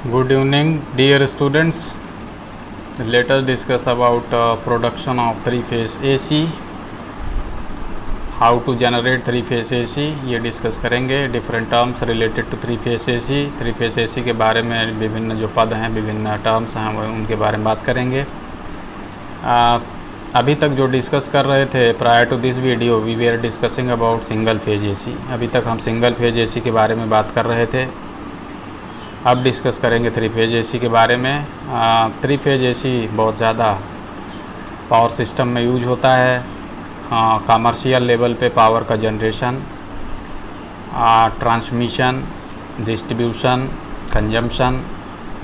Good evening, dear students. Let us discuss about production of three-phase AC. How to generate three-phase AC ये discuss करेंगे. Different terms related to three phase AC. Three phase AC के बारे में विभिन्न जो पद हैं, विभिन्न टर्म्स हैं, उनके बारे में बात करेंगे. अभी तक जो डिस्कस कर रहे थे prior to this video we we are discussing about single phase AC. अभी तक हम सिंगल फेज AC के बारे में बात कर रहे थे. अब डिस्कस करेंगे थ्री फेज AC के बारे में. थ्री फेज AC बहुत ज़्यादा पावर सिस्टम में यूज होता है. कमर्शियल लेवल पे पावर का generation, transmission, distribution, consumption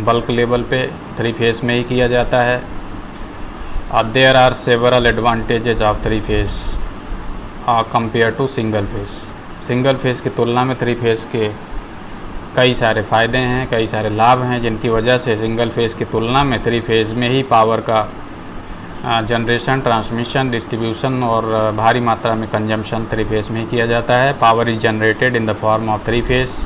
bulk level पे थ्री फेज में ही किया जाता है. There are several advantages of three phase compare to single phase. Single phase की तुलना में थ्री फेज के कई सारे फ़ायदे हैं, कई सारे लाभ हैं, जिनकी वजह से सिंगल फेज़ की तुलना में थ्री फेज़ में ही पावर का जनरेशन, ट्रांसमिशन, डिस्ट्रीब्यूशन और भारी मात्रा में कंजम्पशन थ्री फेज़ में ही किया जाता है. Power is generated in the form of three phase,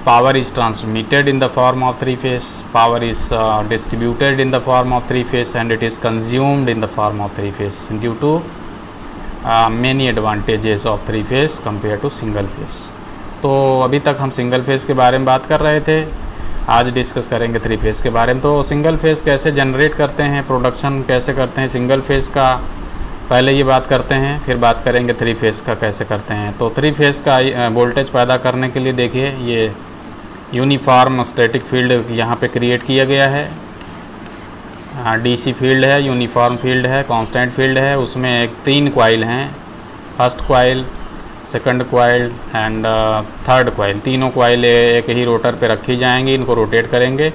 power is transmitted in the form of three phase, power is distributed in the form of three phase and it is consumed in the form of three phase due to many advantages of three phase compare to single phase. तो अभी तक हम single phase के बारे में बात कर रहे थे. आज डिस्कस करेंगे थ्री फेज़ के बारे में. तो सिंगल फेज़ कैसे जनरेट करते हैं, प्रोडक्शन कैसे करते हैं सिंगल फेज़ का, पहले ये बात करते हैं, फिर बात करेंगे थ्री फेज़ का कैसे करते हैं. तो थ्री फेज़ का वोल्टेज पैदा करने के लिए देखिए ये यूनिफॉर्म स्टैटिक फील्ड यहाँ पे क्रिएट किया गया है. DC फील्ड है, यूनिफॉर्म फील्ड है, कांस्टेंट फील्ड है. उसमें एक 3 कॉइल हैं, first coil, second coil and third coil. तीनों कॉइल एक ही रोटर पे रखी जाएंगी, इनको रोटेट करेंगे.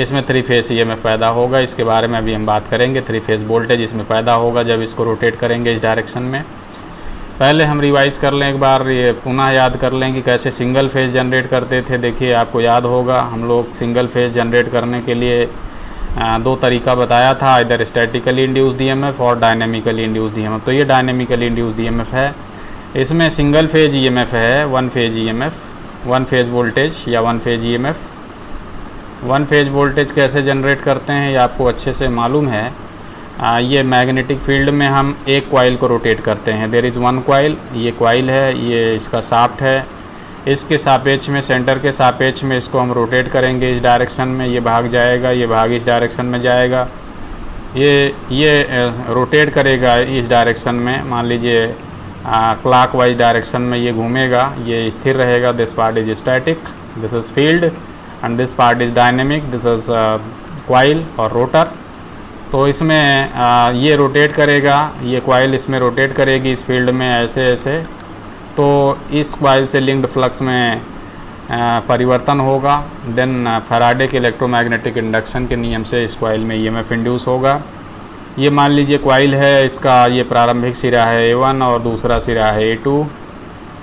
इसमें थ्री फेस EMF पैदा होगा. इसके बारे में अभी हम बात करेंगे. थ्री फेस वोल्टेज इसमें पैदा होगा जब इसको रोटेट करेंगे इस डायरेक्शन में. पहले हम रिवाइज़ कर लें एक बार, ये पुनः याद कर लें कि कैसे सिंगल फेज जनरेट करते थे. देखिए आपको याद होगा हम लोग सिंगल फेज जनरेट करने के लिए 2 तरीका बताया था, इधर स्टैटिकली इंड्यूस्ड EMF और डायनेमिकली इंड्यूस्ड EMF. तो ये डायनेमिकली इंड्यूस्ड EMF है. इसमें सिंगल फेज EMF है, one phase EMF, one phase voltage या one phase EMF. One phase voltage कैसे जनरेट करते हैं ये आपको अच्छे से मालूम है. ये मैग्नेटिक फील्ड में हम एक कॉइल को रोटेट करते हैं. देयर इज़ वन कॉइल, ये कॉइल है, ये इसका शाफ्ट है. इसके सापेक्ष में, सेंटर के सापेक्ष में इसको हम रोटेट करेंगे इस डायरेक्शन में. ये भाग जाएगा, ये भाग इस डायरेक्शन में जाएगा. ये रोटेट करेगा इस डायरेक्शन में. मान लीजिए क्लॉकवाइज डायरेक्शन में ये घूमेगा, ये स्थिर रहेगा. This part is static, this is field and this part is dynamic, this is coil और रोटर. तो इसमें ये रोटेट करेगा, ये कॉइल इसमें रोटेट करेगी इस फील्ड में ऐसे ऐसे. तो इस कॉइल से लिंक्ड फ्लक्स में परिवर्तन होगा. देन फैराडे के इलेक्ट्रोमैग्नेटिक इंडक्शन के नियम से इस कॉइल में EMF इंड्यूस होगा. ये मान लीजिए कॉइल है, इसका ये प्रारंभिक सिरा है A1 और दूसरा सिरा है A2.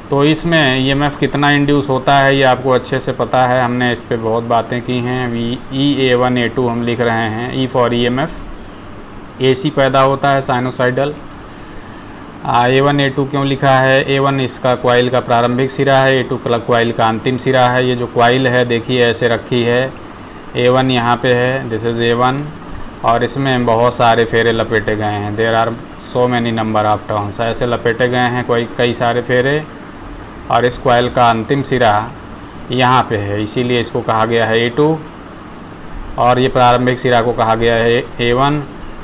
तो इसमें EMF कितना इंड्यूस होता है ये आपको अच्छे से पता है, हमने इस पे बहुत बातें की हैं. A1 A2 हम लिख रहे हैं. E फॉर EMF, AC पैदा होता है साइनोसाइडल. A1 A2 क्यों लिखा है? A1 इसका कॉइल का प्रारंभिक सिरा है, A2 कॉइल का अंतिम सिरा है. ये जो कॉइल है देखिए ऐसे रखी है, A1 यहाँ पे है, दिस इज़ A1 और इसमें बहुत सारे फेरे लपेटे गए हैं. There are so many number of turns, ऐसे लपेटे गए हैं कई सारे फेरे. और इस कॉइल का अंतिम सिरा यहाँ पे है, इसीलिए इसको कहा गया है A2 और ये प्रारंभिक सिरा को कहा गया है A1.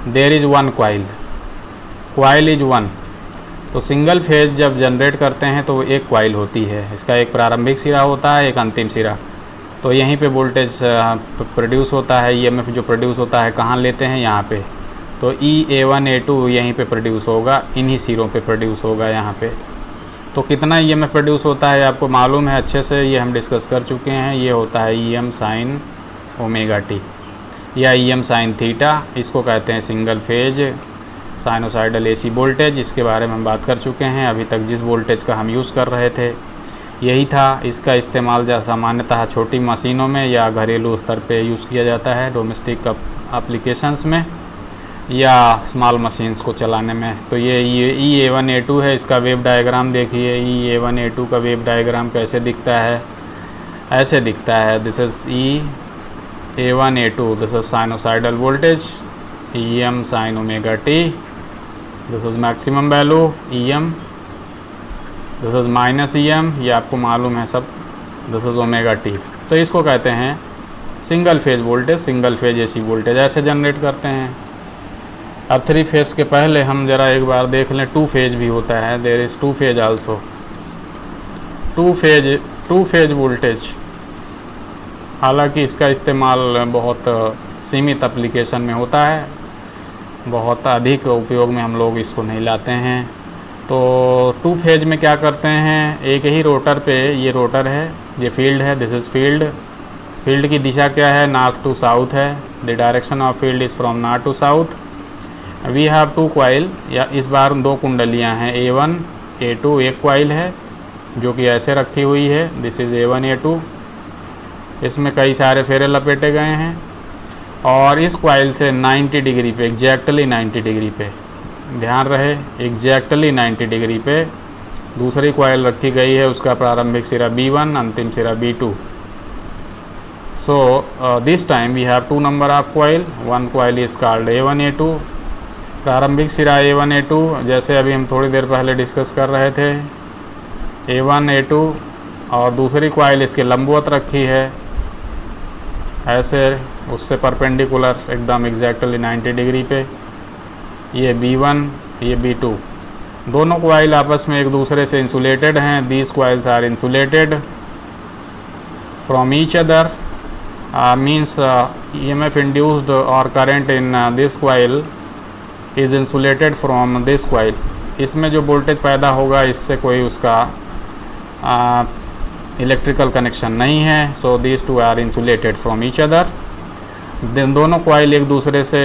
There is one coil, coil is one. तो सिंगल फेज जब जनरेट करते हैं तो एक कॉइल होती है, इसका एक प्रारंभिक सिरा होता है, एक अंतिम सिरा. तो यहीं पे वोल्टेज प्रोड्यूस होता है. EMF जो प्रोड्यूस होता है कहाँ लेते हैं? यहाँ पे. तो A1 A2 यहीं पे प्रोड्यूस होगा, इन्हीं सिरों पे प्रोड्यूस होगा यहाँ पे. तो कितना EMF प्रोड्यूस होता है आपको मालूम है अच्छे से, ये हम डिस्कस कर चुके हैं. ये होता है EM sin ओमेगा t या EM sin थीटा. इसको कहते हैं single phase sinusoidal AC voltage. इसके बारे में हम बात कर चुके हैं. अभी तक जिस वोल्टेज का हम यूज़ कर रहे थे यही था. इसका इस्तेमाल सामान्यतः छोटी मशीनों में या घरेलू स्तर पे यूज़ किया जाता है, डोमेस्टिक एप्लीकेशंस में या स्मॉल मशीन्स को चलाने में. तो ये A1 A2 है. इसका वेव डायग्राम देखिए. A1 A2 का वेव डायग्राम कैसे दिखता है? ऐसे दिखता है. This is E A1 A2 this is sinusoidal voltage EM sin omega t, this is maximum value EM, this is minus EM, ये आपको मालूम है सब, this is ओमेगा t। तो इसको कहते हैं single phase voltage, single phase AC voltage ऐसे जनरेट करते हैं। अब 3 फेज के पहले हम ज़रा एक बार देख लें 2 फेज भी होता है, there is 2 phase also. 2 phase voltage, हालांकि इसका इस्तेमाल बहुत सीमित एप्लीकेशन में होता है, बहुत अधिक उपयोग में हम लोग इसको नहीं लाते हैं। तो 2 फेज में क्या करते हैं, एक ही रोटर पे, ये रोटर है, ये फील्ड है, दिस इज़ फील्ड। फील्ड की दिशा क्या है, नॉर्थ टू साउथ है, the direction of field is from north to south. We have 2 coil, या इस बार 2 कुंडलियाँ हैं, A1 A2 एक कॉइल है जो कि ऐसे रखी हुई है, दिस इज़ A1 A2, इसमें कई सारे फेरे लपेटे गए हैं और इस कॉइल से 90 डिग्री पे, एग्जैक्टली 90 डिग्री पे, ध्यान रहे एग्जैक्टली 90 डिग्री पे दूसरी कॉइल रखी गई है, उसका प्रारंभिक सिरा B1, अंतिम सिरा B2। So this time we have 2 number of coil, 1 coil is called A1 A2, प्रारंभिक सिरा A1 A2, जैसे अभी हम थोड़ी देर पहले डिस्कस कर रहे थे, A1 A2, और दूसरी कॉइल इसके लंबवत रखी है ऐसे, उससे परपेंडिकुलर एकदम एग्जैक्टली 90 डिग्री पे, ये B1 ये B2। दोनों कॉइल आपस में एक दूसरे से इंसुलेटेड हैं, these coils are insulated from each other, means EMF induced और current in this coil is insulated from this coil. इसमें जो वोल्टेज पैदा होगा इससे कोई उसका इलेक्ट्रिकल कनेक्शन नहीं है। So these 2 are insulated from each other. दोनों कॉइल एक दूसरे से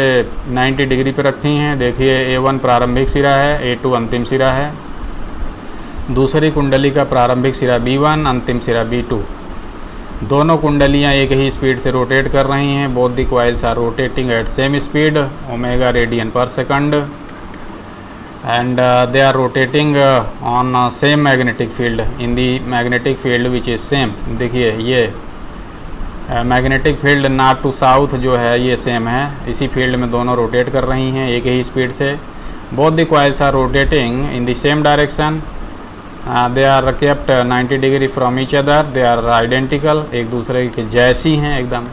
90 डिग्री पर रखी हैं। देखिए A1 प्रारंभिक सिरा है, A2 अंतिम सिरा है, दूसरी कुंडली का प्रारंभिक सिरा B1, अंतिम सिरा B2। दोनों कुंडलियां एक ही स्पीड से रोटेट कर रही हैं, both the coils are rotating at same speed, omega radian per second, and they are rotating on same magnetic field, in the magnetic field which is same. देखिए ये magnetic field north to south जो है ये same है, इसी field में दोनों rotate कर रही हैं एक ही स्पीड से। Both the coils are rotating in the same direction, they are kept 90 degree from each other, they are identical, एक दूसरे के जैसी हैं, एकदम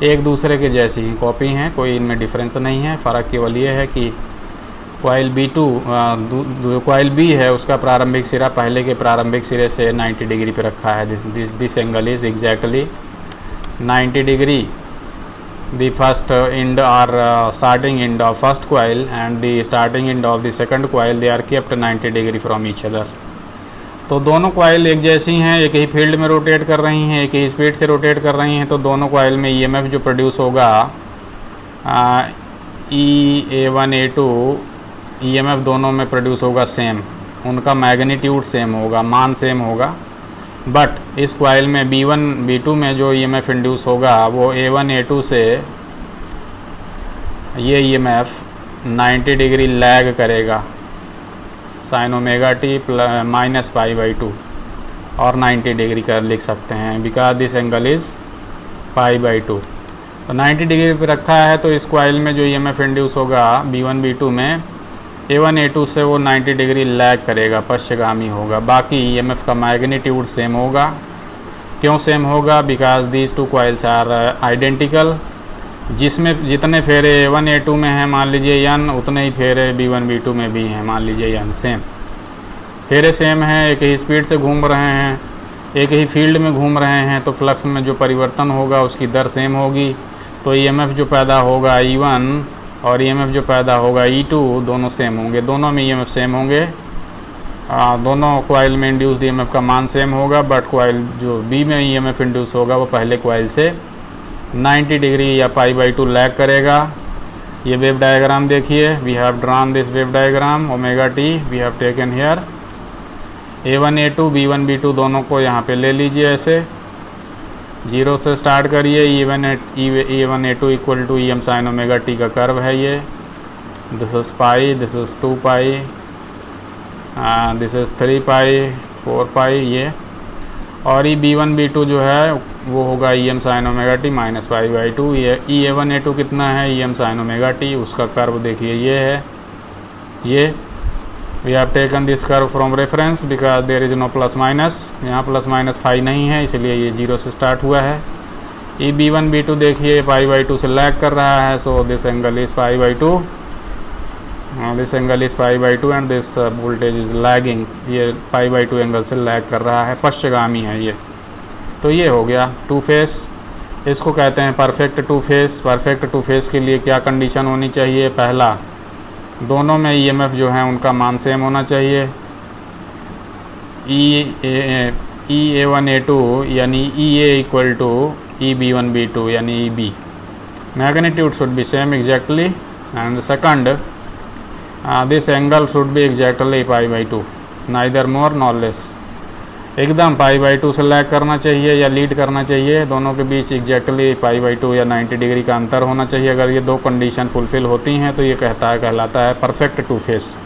एक दूसरे के जैसी ही कॉपी हैं, कोई इनमें डिफरेंस नहीं है। फ़र्क केवल ये है कि कॉइल B2 कॉइल B है उसका प्रारंभिक सिरा पहले के प्रारंभिक सिरे से 90 डिग्री पे रखा है, this angle is exactly 90 degree. The first end or starting end of first coil and the starting end of the second coil, they are kept 90 degree from each other. तो दोनों कॉइल एक जैसी हैं, एक ही field में rotate कर रही हैं, एक ही स्पीड से रोटेट कर रही हैं, तो दोनों कॉइल में EMF जो प्रोड्यूस होगा A1 A2 EMF दोनों में प्रोड्यूस होगा सेम, उनका मैग्नीट्यूड सेम होगा, मान सेम होगा। बट इस कॉइल में B1 B2 में जो EMF इंड्यूस होगा वो A1 A2 से ये EMF 90 डिग्री लैग करेगा, साइन ओमेगा टी माइनस π/2 और 90 डिग्री का लिख सकते हैं, बिकॉज दिस एंगल इज़ π/2। तो 90 डिग्री पे रखा है, तो इस कॉइल में जो EMF इंड्यूस होगा B1 B2 में A1 A2 से वो 90 डिग्री लैग करेगा, पश्चगामी होगा। बाकी EMF का मैग्नीट्यूड सेम होगा। क्यों सेम होगा? Because these 2 coils are identical, जिसमें जितने फेरे A1 A2 में हैं मान लीजिए n, उतने ही फेरे B1 B2 में भी हैं मान लीजिए n, सेम फेरे सेम हैं, एक ही स्पीड से घूम रहे हैं, एक ही फील्ड में घूम रहे हैं, तो फ्लक्स में जो परिवर्तन होगा उसकी दर सेम होगी। तो EMF जो पैदा होगा E1 और EMF जो पैदा होगा E2 दोनों सेम होंगे, दोनों में EMF सेम होंगे, दोनों कॉइल में इंड्यूस्ड EMF का मान सेम होगा। बट कॉइल जो B में EMF इंड्यूस होगा वो पहले कॉइल से 90 डिग्री या π/2 लैग करेगा। ये वेव डायग्राम देखिए, we have drawn this wave diagram omega t we have taken here. A1 A2 B1 B2 दोनों को यहाँ पे ले लीजिए, ऐसे 0 से स्टार्ट करिए। E1 A2 equal to EM sine omega t का कर्व है ये, this is pi, this is 2 pi, this is 3 pi 4 pi ये। और E B1 B2 जो है वो होगा EM sin omega T minus π/2। ये EA1 A2 कितना है, EM sin ओमेगा टी, उसका कर्व देखिए ये है, ये we have taken this curve from reference because there is no plus minus, यहाँ प्लस माइनस फाई नहीं है इसलिए ये 0 से स्टार्ट हुआ है। EB1 B2 देखिए π/2 से लैग कर रहा है, so this angle is π/2, this angle is π/2 and this voltage is lagging, ये π/2 एंगल से लैग कर रहा है, पश्चगामी है ये। तो ये हो गया टू फेस, इसको कहते हैं perfect two phase. Perfect two phase के लिए क्या कंडीशन होनी चाहिए, पहला दोनों में EMF जो है उनका मान सेम होना चाहिए। EA1 A2 यानी EA equal to EB1 B2 यानी EB, magnitude should be same exactly, and second this angle should be exactly π/2, neither more nor less. एकदम π/2 से लैग करना चाहिए या लीड करना चाहिए, दोनों के बीच एग्जैक्टली π/2 या 90 डिग्री का अंतर होना चाहिए। अगर ये दो कंडीशन फुलफ़िल होती हैं तो ये कहलाता है perfect two phase.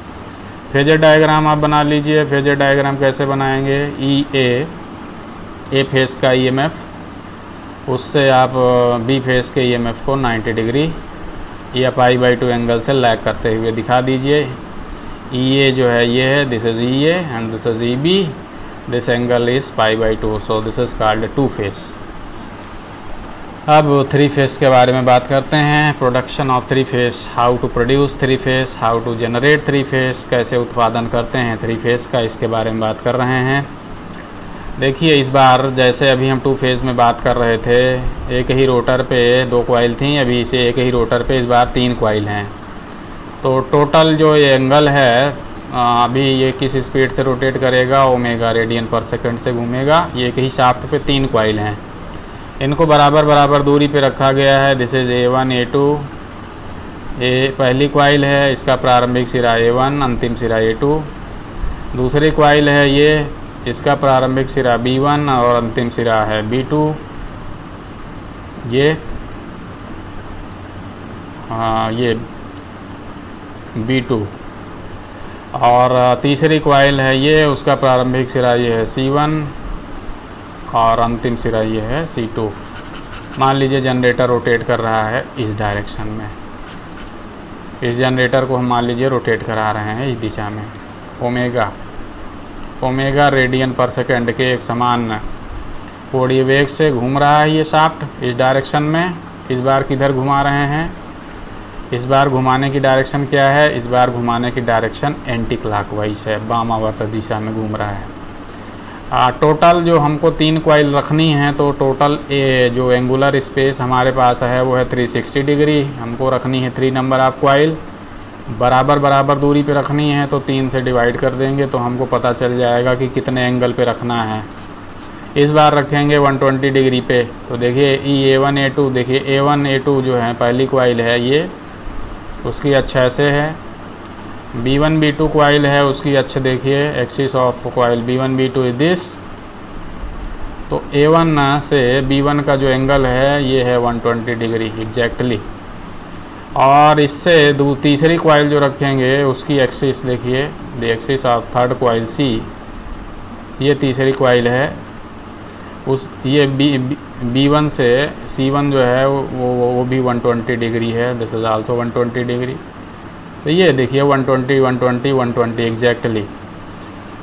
Phasor diagram आप बना लीजिए। फेजर डायग्राम कैसे बनाएंगे, ए फेस का EMF, उससे आप B फेस के EMF को 90 डिग्री या π/2 एंगल से लैग करते हुए दिखा दीजिए। EA जो है ये है, this is EA and this is EB, this angle is π/2, so this is called two phase. अब थ्री फेस के बारे में बात करते हैं। Production of three phase, how to produce three phase, how to generate three phase, कैसे उत्पादन करते हैं थ्री फेस का, इसके बारे में बात कर रहे हैं। देखिए इस बार जैसे अभी हम टू फेज़ में बात कर रहे थे, एक ही रोटर पे दो कॉइल थी, अभी इसे एक ही रोटर पे इस बार 3 कॉइल हैं। तो टोटल जो ये एंगल है, अभी ये किस स्पीड से रोटेट करेगा, ओमेगा रेडियन पर सेकंड से घूमेगा। ये एक ही शाफ्ट पे 3 कॉइल हैं, इनको बराबर बराबर दूरी पे रखा गया है। दिस इज़ A1 A2, ये पहली कॉइल है, इसका प्रारंभिक सिरा A1, अंतिम सिरा A2। दूसरी कॉइल है ये, इसका प्रारंभिक सिरा B1 और अंतिम सिरा है B2। ये B2। और तीसरी कॉइल है ये, उसका प्रारंभिक सिरा ये है C1 और अंतिम सिरा ये है C2। मान लीजिए जनरेटर रोटेट कर रहा है इस डायरेक्शन में, इस जनरेटर को हम मान लीजिए रोटेट करा रहे हैं इस दिशा में। ओमेगा रेडियन पर सेकंड के एक समान कोणीय वेग से घूम रहा है ये शाफ्ट इस डायरेक्शन में। इस बार किधर घुमा रहे हैं, इस बार घुमाने की डायरेक्शन क्या है, इस बार घुमाने की डायरेक्शन एंटी क्लॉकवाइज है, वामावर्त दिशा में घूम रहा है। टोटल जो हमको 3 कॉइल रखनी है, तो टोटल जो एंगुलर स्पेस हमारे पास है वो है 360 डिग्री। हमको रखनी है 3 नंबर ऑफ कॉइल, बराबर बराबर दूरी पे रखनी है, तो 3 से डिवाइड कर देंगे तो हमको पता चल जाएगा कि कितने एंगल पे रखना है। इस बार रखेंगे 120 डिग्री पे। तो देखिए A1 A2, देखिए A1 A2 जो है पहली कॉइल है ये, उसकी अक्ष ऐसे है। B1 B2 कॉइल है, उसकी अक्ष देखिए, axis of coil B1 B2 is this. तो A1 से B1 का जो एंगल है ये है 120 डिग्री एग्जैक्टली। और इससे तीसरी कॉइल जो रखेंगे उसकी एक्सिस देखिए, the axis of third coil C, ये तीसरी कॉइल है, उस ये B1 से C1 जो है वो भी 120 डिग्री है, दिस इज़ आल्सो 120 डिग्री। तो ये देखिए 120 120 120 एग्जैक्टली।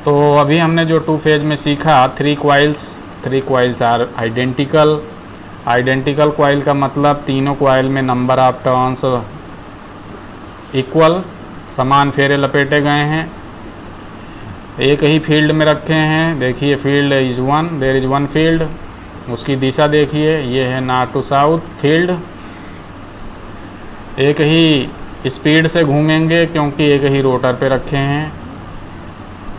तो अभी हमने जो टू फेज में सीखा, 3 coils are identical. Identical coil का मतलब तीनों कॉइल में नंबर ऑफ टर्न्स इक्वल, समान फेरे लपेटे गए हैं, एक ही फील्ड में रखे हैं। देखिए field is 1, there is 1 field, उसकी दिशा देखिए, ये है नॉर्थ टू साउथ फील्ड। एक ही स्पीड से घूमेंगे क्योंकि एक ही रोटर पे रखे हैं,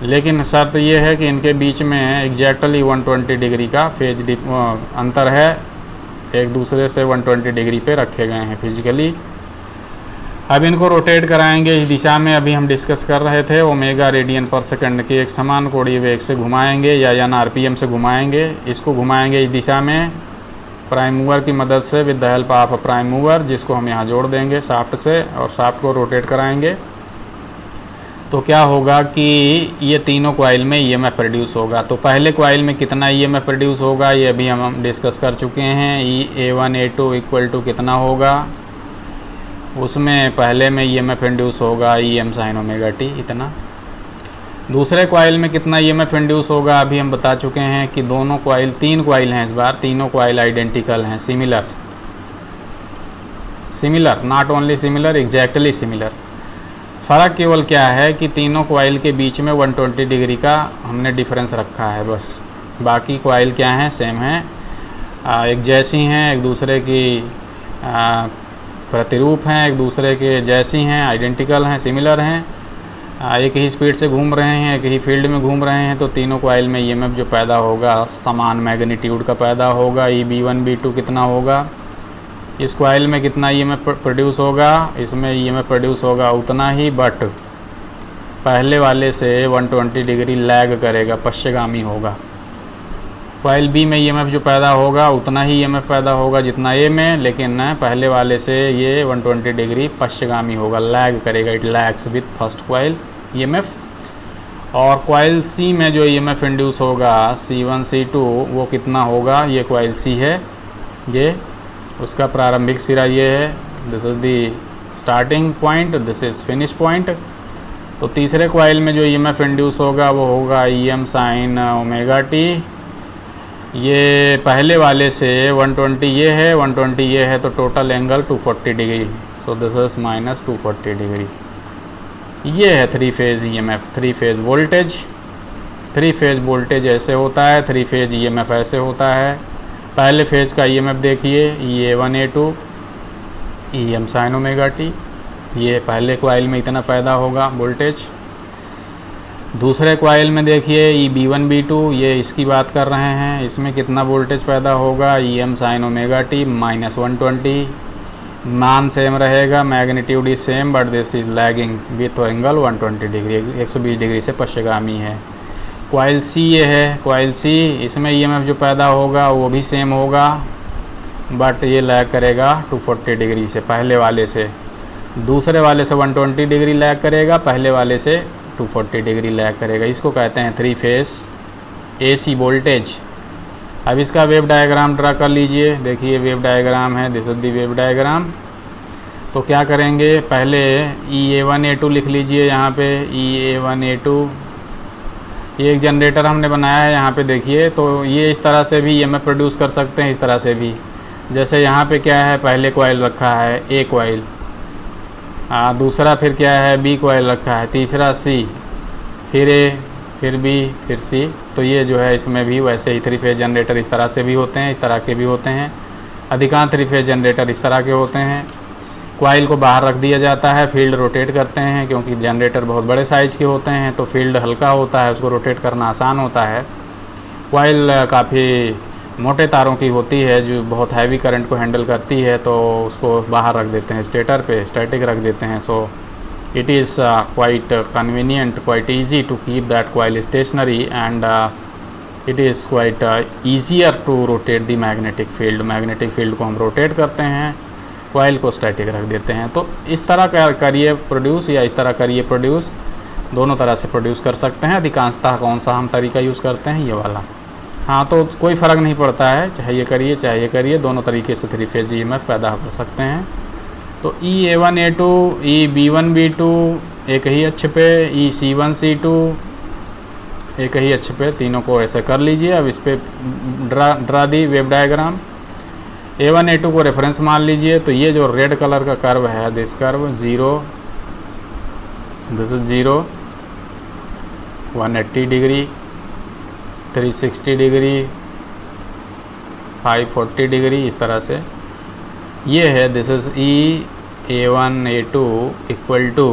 लेकिन शर्त ये है कि इनके बीच में एग्जैक्टली 120 डिग्री का फेज अंतर है, एक दूसरे से 120 डिग्री पे रखे गए हैं फिजिकली। अब इनको रोटेट कराएंगे इस दिशा में, अभी हम डिस्कस कर रहे थे, ओमेगा रेडियन पर सेकंड के एक समान कोणीय वेग से घुमाएंगे या RPM से घुमाएंगे। इसको घुमाएंगे इस दिशा में प्राइम मूवर की मदद से, with the help of a prime mover, जिसको हम यहाँ जोड़ देंगे शाफ्ट से, और शाफ्ट को रोटेट कराएंगे। तो क्या होगा कि ये तीनों कॉइल में ईएमएफ प्रोड्यूस होगा। तो पहले कॉइल में कितना ईएमएफ प्रोड्यूस होगा ये अभी हम डिस्कस कर चुके हैं। A1 A2 इक्वल टू कितना होगा, उसमें पहले में ईएमएफ इंड्यूस होगा EM sin ओमेगा t इतना। दूसरे कॉइल में कितना ईएमएफ इंड्यूस होगा अभी हम बता चुके हैं कि दोनों कॉइल, 3 कॉइल हैं इस बार, तीनों कॉइल आइडेंटिकल हैं, similar not only similar, exactly similar. फ़र्क केवल क्या है कि तीनों कॉइल के बीच में 120 डिग्री का हमने डिफरेंस रखा है बस। बाकी कॉइल क्या हैं, सेम हैं, एक जैसी हैं, एक दूसरे की प्रतिरूप हैं, एक दूसरे के जैसी हैं, आइडेंटिकल हैं, सिमिलर हैं, एक ही स्पीड से घूम रहे हैं, एक ही फील्ड में घूम रहे हैं। तो तीनों कॉइल में ईएमएफ जो पैदा होगा समान मैग्नीट्यूड का पैदा होगा। B1 B2 कितना होगा, इस कॉइल में कितना ईएमएफ प्रोड्यूस होगा, इसमें ईएमएफ प्रोड्यूस होगा उतना ही, बट पहले वाले से 120 डिग्री लैग करेगा, पश्चिगामी होगा। कॉइल बी में ईएमएफ जो पैदा होगा उतना ही ईएमएफ पैदा होगा जितना ए में, लेकिन पहले वाले से ये 120 डिग्री पश्चिगामी होगा, लैग करेगा, it lags with first coil EMF. और कॉइल सी में जो ईएमएफ इंड्यूस होगा C1 C2 वो कितना होगा, ये कॉइल सी है, ये उसका प्रारंभिक सिरा ये है, this is the starting point, this is finish point. तो तीसरे कॉइल में जो ईएमएफ इंड्यूस होगा वो होगा EM sin ओमेगा t। ये पहले वाले से 120 ये है, 120 ये है, तो total angle 240 degree, so this is minus 240 degree. ये है 3 phase EMF, 3 phase voltage. 3 phase voltage ऐसे होता है, 3 फेज़ EMF ऐसे होता है। पहले फेज़ का EMF देखिए, A1 A2 EM sin omega t, ये पहले कॉइल में इतना पैदा होगा वोल्टेज। दूसरे कॉइल में देखिए B1 B2, ये इसकी बात कर रहे हैं, इसमें कितना वोल्टेज पैदा होगा, EM sin omega t minus 120, मान सेम रहेगा, magnitude is same, but this is lagging with angle 120 degree, 120 degree से पश्चिगामी है। कॉइल सी ये है, कॉइल सी, इसमें ईएमएफ जो पैदा होगा वो भी सेम होगा, बट ये लैग करेगा 240 डिग्री से, पहले वाले से। दूसरे वाले से 120 डिग्री लैग करेगा, पहले वाले से 240 डिग्री लैग करेगा। इसको कहते हैं 3 फेज़ AC वोल्टेज। अब इसका वेव डायग्राम ड्रा कर लीजिए, देखिए वेव डायग्राम है, this is the wave diagram. तो क्या करेंगे, पहले A1 A2 लिख लीजिए यहाँ पे, A1 A2, ये एक जनरेटर हमने बनाया है यहाँ पे देखिए। तो ये इस तरह से भी ईएमएफ प्रोड्यूस कर सकते हैं, इस तरह से भी। जैसे यहाँ पे क्या है, पहले कॉइल रखा है A कॉइल, दूसरा फिर क्या है B कॉइल रखा है, तीसरा C, फिर A, फिर B, फिर C। तो ये जो है इसमें भी वैसे ही 3 फेज़ जनरेटर इस तरह से भी होते हैं, इस तरह के भी होते हैं। अधिकांश 3 फेज़ जनरेटर इस तरह के होते हैं। कॉइल को बाहर रख दिया जाता है, फील्ड रोटेट करते हैं, क्योंकि जनरेटर बहुत बड़े साइज़ के होते हैं तो फील्ड हल्का होता है, उसको रोटेट करना आसान होता है। कॉइल काफ़ी मोटे तारों की होती है जो बहुत हैवी करंट को हैंडल करती है, तो उसको बाहर रख देते हैं, स्टेटर पे स्टैटिक रख देते हैं। So it is quite convenient, quite easy to keep that coil stationary, and it is quite easier to rotate the magnetic field. Magnetic field को हम रोटेट करते हैं, कॉइल को स्टैटिक रख देते हैं। तो इस तरह करिए प्रोड्यूस या इस तरह करिए प्रोड्यूस, दोनों तरह से प्रोड्यूस कर सकते हैं। अधिकांशतः कौन सा हम तरीका यूज़ करते हैं, ये वाला। हाँ, तो कोई फ़र्क नहीं पड़ता है, चाहे ये करिए चाहे ये करिए, दोनों तरीके से 3 फेज़ EMF पैदा कर सकते हैं। तो A1 A2, B1 B2 एक ही अक्ष पे, C1 C2 एक ही अक्ष पे, तीनों को ऐसे कर लीजिए। अब इस पर ड्रा दी वेव डायग्राम। A1 A2 को रेफरेंस मान लीजिए। तो ये जो रेड कलर का कर्व है, this curve 0, this is 0, 180 degree, 360 degree, 540 degree, इस तरह से ये है। This is A1 A2 equal to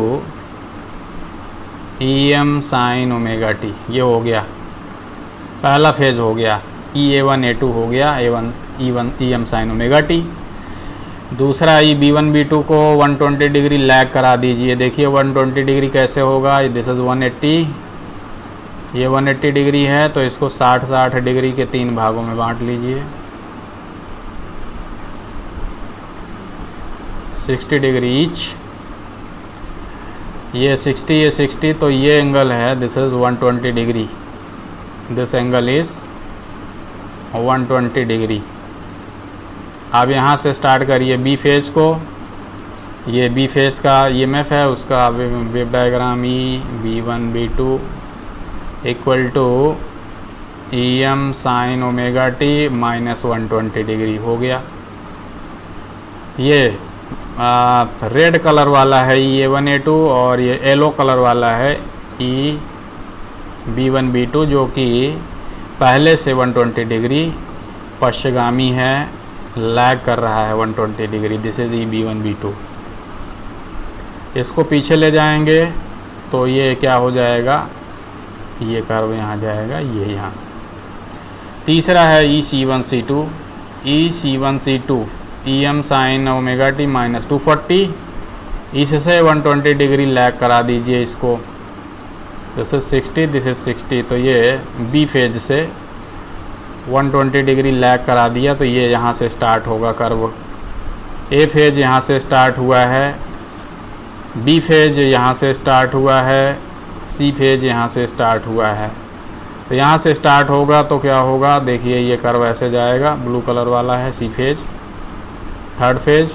EM sin omega t। ये हो गया पहला फेज़, हो गया A1 A2 हो गया, EM sin ओमेगा t। दूसरा B1 B2 को 120 डिग्री लैग करा दीजिए। देखिए 120 डिग्री कैसे होगा, दिस इज़ 180, ये 180 डिग्री है, तो इसको 60-60 डिग्री के 3 भागों में बांट लीजिए। 60 डिग्री ईच। ये 60 तो ये एंगल है, this is 120 degree, this angle is 120 degree. अब यहाँ से स्टार्ट करिए बी फेज़ को, ये बी फेज़ का ईएमएफ है, उसका wave diagram E B1 B2 equal to EM sine omega T minus 120 degree हो गया। ये रेड कलर वाला है A1 A2 और ये येलो कलर वाला है B1 B2 जो कि पहले से 120 डिग्री पश्चिगामी है, लैग कर रहा है 120 degree, this is B1 B2। इसको पीछे ले जाएंगे तो ये क्या हो जाएगा, ये कर्व यहाँ जाएगा, ये यहाँ। तीसरा है EC1 C2 EM sine omega T minus 240, इससे 120 डिग्री लैग करा दीजिए इसको, दिस इज़ 60 दिस इज़ 60, तो ये बी फेज से 120 डिग्री लैग करा दिया, तो ये यहाँ से स्टार्ट होगा कर्व। ए फेज यहाँ से स्टार्ट हुआ है, बी फेज यहाँ से स्टार्ट हुआ है, सी फेज यहाँ से स्टार्ट हुआ है। तो यहाँ से स्टार्ट होगा तो क्या होगा, देखिए ये कर्व ऐसे जाएगा, ब्लू कलर वाला है सी फेज, थर्ड फेज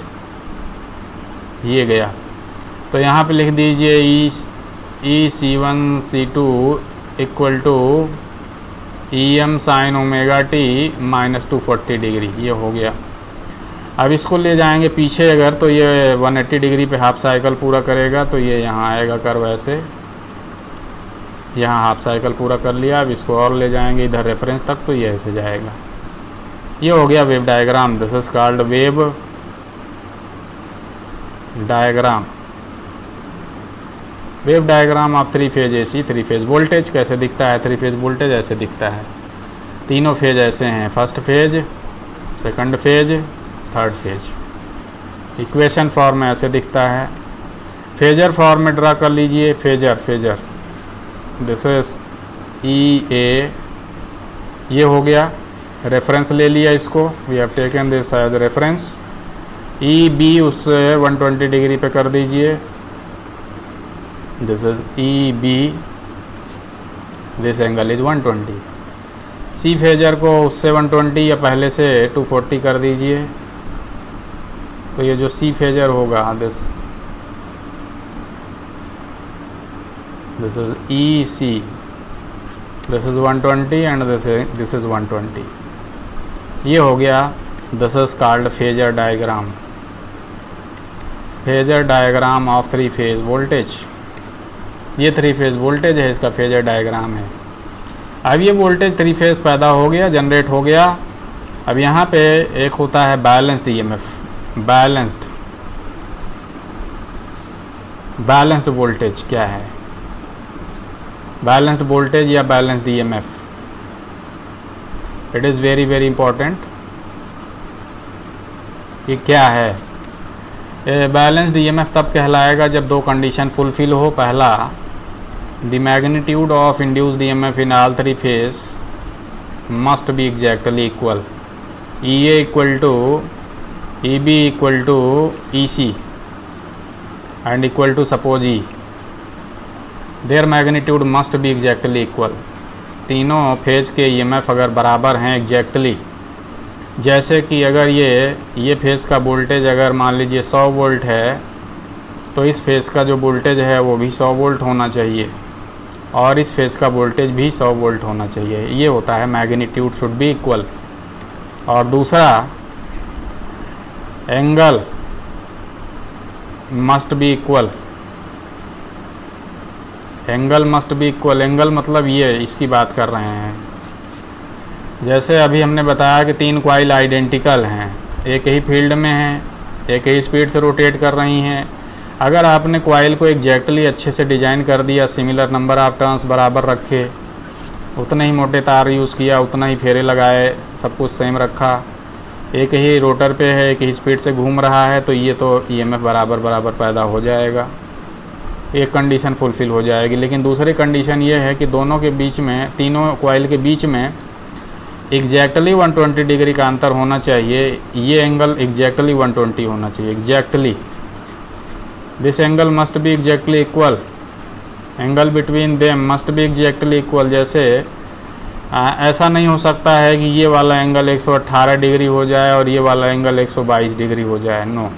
ये गया। तो यहाँ पे लिख दीजिए EC1 C2 equal to EM sine omega T minus 240 degree, ये हो गया। अब इसको ले जाएंगे पीछे अगर, तो ये 180 डिग्री पे हाफ साइकिल पूरा करेगा, तो ये यहाँ आएगा कर्व ऐसे, यहाँ हाफ साइकिल पूरा कर लिया। अब इसको और ले जाएंगे इधर रेफरेंस तक, तो ये ऐसे जाएगा। ये हो गया wave diagram, this is called wave diagram. Wave diagram of 3 phase AC। 3 phase voltage कैसे दिखता है, 3 फेज वोल्टेज ऐसे दिखता है, तीनों फेज ऐसे हैं, first phase, second phase, third phase. Equation form में ऐसे दिखता है। फेजर फॉर्म में ड्रा कर लीजिए, फेजर दिस इज EA, ये हो गया, रेफरेंस ले लिया इसको, we have taken this as reference. EB उससे 120 डिग्री पे कर दीजिए, this is EB, this angle is 120। C phasor को उससे 120 या पहले से 240 कर दीजिए, तो ये जो सी फेजर होगा this is EC, this is 120 and this is 120। ये हो गया, this is called phasor diagram, phasor diagram of 3 phase voltage. ये 3 फेज वोल्टेज है, इसका फेजर डायग्राम है। अब ये वोल्टेज 3 फेज पैदा हो गया, जनरेट हो गया। अब यहाँ पे एक होता है बैलेंस्ड EMF, बैलेंस्ड वोल्टेज क्या है, बैलेंस्ड वोल्टेज या balanced EMF, it is very very important. ये क्या है, बैलेंस्ड EMF तब कहलाएगा जब दो कंडीशन फुलफिल हो। पहला, the magnitude of induced EMF in all 3 phase must be exactly equal, EA equal to EB equal to EC and equal to suppose E, their magnitude must be exactly equal. तीनों phase के EMF अगर बराबर हैं exactly, जैसे कि अगर ये phase का वोल्टेज अगर मान लीजिए 100 वोल्ट है, तो इस फेज़ का जो वोल्टेज है वो भी 100 वोल्ट होना चाहिए, और इस फेज़ का वोल्टेज भी 100 वोल्ट होना चाहिए। ये होता है मैग्नीट्यूड शुड बी इक्वल। और दूसरा, angle must be equal, angle must be equal. Angle मतलब ये इसकी बात कर रहे हैं, जैसे अभी हमने बताया कि 3 कॉइल आइडेंटिकल हैं, एक ही फील्ड में हैं, एक ही स्पीड से रोटेट कर रही हैं। अगर आपने कॉइल को एग्जैक्टली अच्छे से डिज़ाइन कर दिया, सिमिलर नंबर ऑफ टर्न्स बराबर रखे, उतने ही मोटे तार यूज़ किया, उतना ही फेरे लगाए, सब कुछ सेम रखा, एक ही रोटर पे है, एक ही स्पीड से घूम रहा है, तो ये तो EMF बराबर पैदा हो जाएगा, एक कंडीशन फुलफ़िल हो जाएगी। लेकिन दूसरी कंडीशन ये है कि दोनों के बीच में, तीनों कॉइल के बीच में एग्जैक्टली 120 डिग्री का अंतर होना चाहिए। ये एंगल एग्जैक्टली 120 होना चाहिए, exactly, this angle must be exactly equal. Angle between them must be exactly equal. जैसे ऐसा नहीं हो सकता है कि ये वाला एंगल 118 डिग्री हो जाए और ये वाला एंगल 122 डिग्री हो जाए, नो।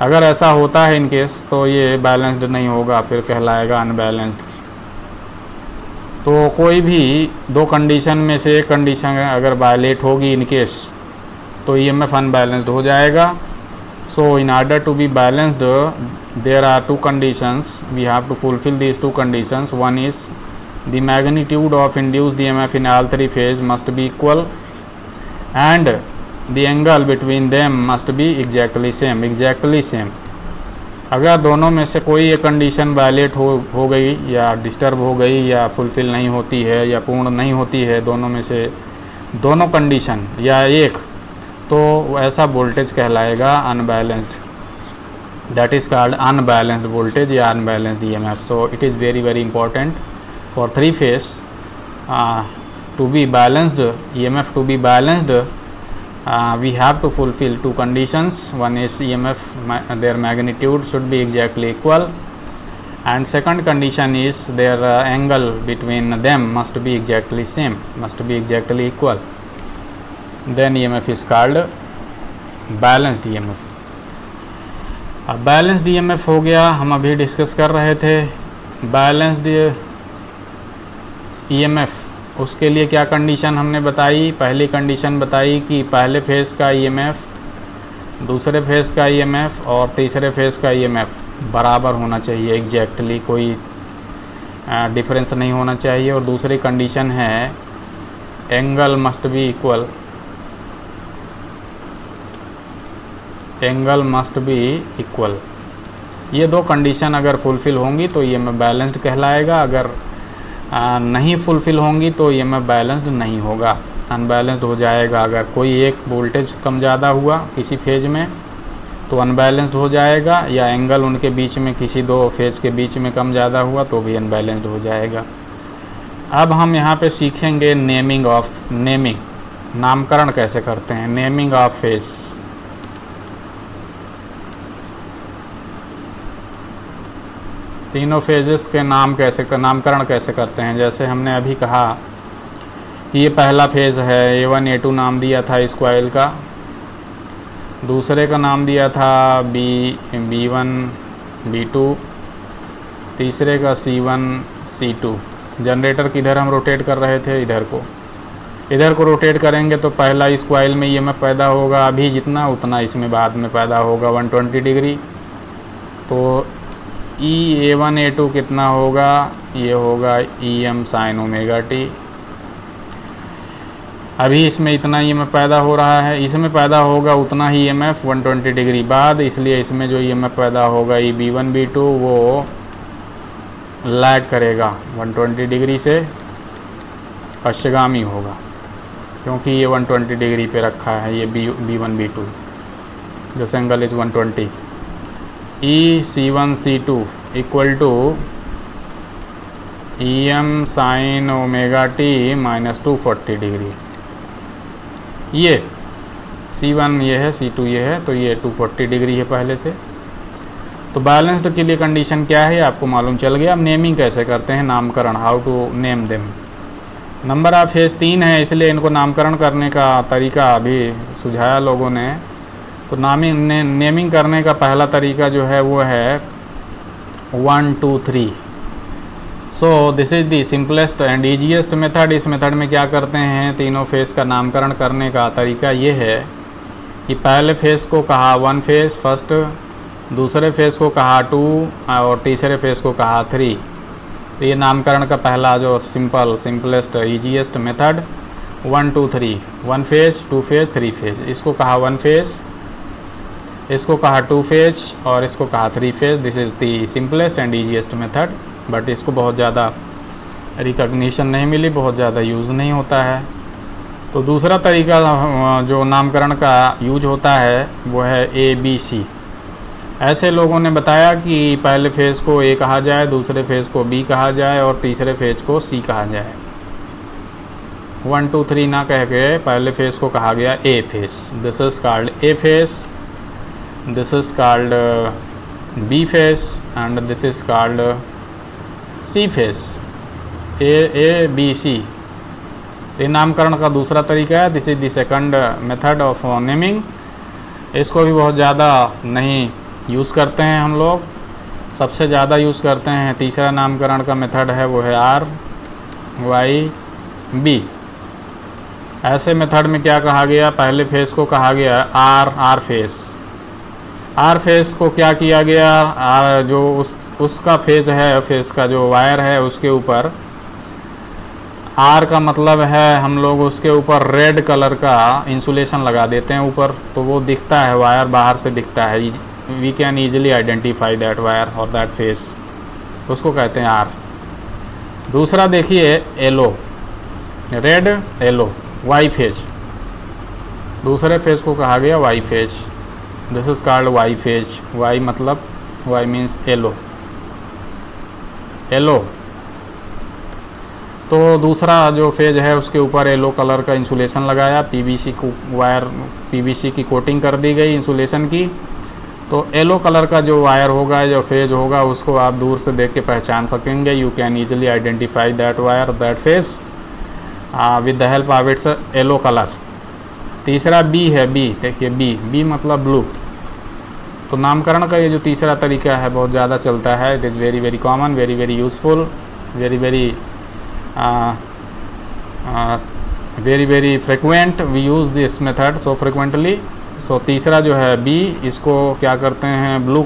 अगर ऐसा होता है इन केस तो ये बैलेंस्ड नहीं होगा, फिर कहलाएगा अनबैलेंस्ड। तो कोई भी दो कंडीशन में से एक कंडीशन अगर वायलेट होगी इन केस तो EMF अनबैलेंस्ड हो जाएगा। So in order to be balanced there are two conditions, we have to fulfil these two conditions. One is the magnitude of induced EMF in all three phases must be equal and the angle between them must be exactly same। अगर दोनों में से कोई एक condition violet हो गई या disturb हो गई या फुलफिल नहीं होती है या पूर्ण नहीं होती है, दोनों में से दोनों कंडीशन या एक, तो ऐसा वोल्टेज कहलाएगा unbalanced. That is called unbalanced voltage या unbalanced EMF। So it is very very important for three phase to be balanced, EMF to be balanced, we have to fulfill two conditions. One is EMF, their magnitude should be exactly equal, and second condition is their angle between them must be exactly same, must be exactly equal. Then EMF is called balanced EMF। अब balanced EMF हो गया, हम अभी discuss कर रहे थे balanced EMF। उसके लिए क्या कंडीशन हमने बताई? पहली कंडीशन बताई कि पहले फेज़ का EMF, दूसरे फेज़ का EMF और तीसरे फेज़ का EMF बराबर होना चाहिए, एग्जैक्टली कोई डिफरेंस नहीं होना चाहिए। और दूसरी कंडीशन है angle must be equal, angle must be equal. ये दो कंडीशन अगर फुलफ़िल होंगी तो EMF बैलेंस्ड कहलाएगा, अगर नहीं फुलफ़िल होंगी तो EMF बैलेंस्ड नहीं होगा, अनबैलेंस्ड हो जाएगा। अगर कोई एक वोल्टेज कम ज़्यादा हुआ किसी फेज में तो अनबैलेंस्ड हो जाएगा, या एंगल उनके बीच में किसी दो फेज के बीच में कम ज़्यादा हुआ तो भी अनबैलेंस्ड हो जाएगा। अब हम यहाँ पे सीखेंगे नेमिंग, नामकरण कैसे करते हैं, नेमिंग ऑफ फेज। तीनों फेजेस के नामकरण कैसे करते हैं। जैसे हमने अभी कहा ये पहला फेज़ है, A1 A2 नाम दिया था इस कॉइल का, दूसरे का नाम दिया था B1 B2, तीसरे का C1 C2। जनरेटर किधर हम रोटेट कर रहे थे, इधर को रोटेट करेंगे तो पहला इस कॉइल में EMF पैदा होगा, अभी जितना उतना इसमें बाद में पैदा होगा 120 डिग्री। तो A1 A2 कितना होगा, ये होगा EM sin ओमेगा t। अभी इसमें इतना EMF पैदा हो रहा है, इसमें पैदा होगा उतना ही EMF 120 डिग्री बाद, इसलिए इसमें जो EMF पैदा होगा ये B1 B2 वो लैग करेगा 120 डिग्री से, पश्चिगामी होगा, क्योंकि ये 120 डिग्री पे रखा है ये B1 B2, this angle is 120। C1 C2 equal to EM sin omega t minus 240 degree. ये C1 ये है, C2 ये है, तो ये 240 डिग्री है पहले से। तो बैलेंस्ड के लिए कंडीशन क्या है आपको मालूम चल गया। अब नेमिंग कैसे करते हैं, नामकरण, how to name them. Number of phase 3 है, इसलिए इनको नामकरण करने का तरीका अभी सुझाया लोगों ने। तो नेमिंग करने का पहला तरीका जो है वो है 1 2 3। सो this is the simplest and easiest method. इस मेथड में क्या करते हैं, तीनों फेज़ का नामकरण करने का तरीका ये है कि पहले फेज़ को कहा 1 फेज़ फर्स्ट, दूसरे फेज़ को कहा 2 और तीसरे फेज़ को कहा 3। तो ये नामकरण का पहला जो simplest easiest method 1 2 3, 1 phase 2 phase 3 phase. इसको कहा 1 फेज़, इसको कहा 2 फेज़ और इसको कहा 3 phase. This is the simplest and easiest method, but इसको बहुत ज़्यादा रिकॉग्निशन नहीं मिली, बहुत ज़्यादा यूज़ नहीं होता है। तो दूसरा तरीका जो नामकरण का यूज होता है वो है ABC। ऐसे लोगों ने बताया कि पहले फेज़ को A कहा जाए, दूसरे फेज़ को B कहा जाए और तीसरे फेज़ को C कहा जाए। 1 2 3 ना कह के पहले फेज़ को कहा गया A phase, this is called A phase, this is called B phase and this is called C phase, A B C. ये नामकरण का दूसरा तरीका है। This is the second method of naming. इसको भी बहुत ज़्यादा नहीं यूज़ करते हैं हम लोग, सबसे ज़्यादा यूज़ करते हैं तीसरा नामकरण का मेथड है, वो है आर वाई बी। ऐसे मेथड में क्या कहा गया, पहले फेस को कहा गया आर फेस। आर फेस को क्या किया गया, जो उसका फेज है, फेस का जो वायर है उसके ऊपर आर का मतलब है हम लोग उसके ऊपर रेड कलर का इंसुलेशन लगा देते हैं ऊपर, तो वो दिखता है, वायर बाहर से दिखता है। We can easily identify that wire और दैट फेस, उसको कहते हैं आर। दूसरा देखिए yellow, red yellow, Y phase. दूसरे फेज को कहा गया Y phase. This is called Y phase. Y मतलब, वाई मीन्स येलो, येलो। तो दूसरा जो फेज है उसके ऊपर येलो कलर का इंसुलेशन लगाया, पीवीसी को वायर, पीवीसी की कोटिंग कर दी गई इंसुलेशन की। तो येलो कलर का जो वायर होगा, जो फेज होगा, उसको आप दूर से देख के पहचान सकेंगे। You can easily identify that wire, that phase with the help of it's yellow colour. तीसरा बी है, बी देखिए, बी मतलब ब्लू। तो नामकरण का ये जो तीसरा तरीका है बहुत ज़्यादा चलता है। It is very very common, very very useful, very very frequent. We use this method so frequently. So तीसरा जो है बी, इसको क्या करते हैं, ब्लू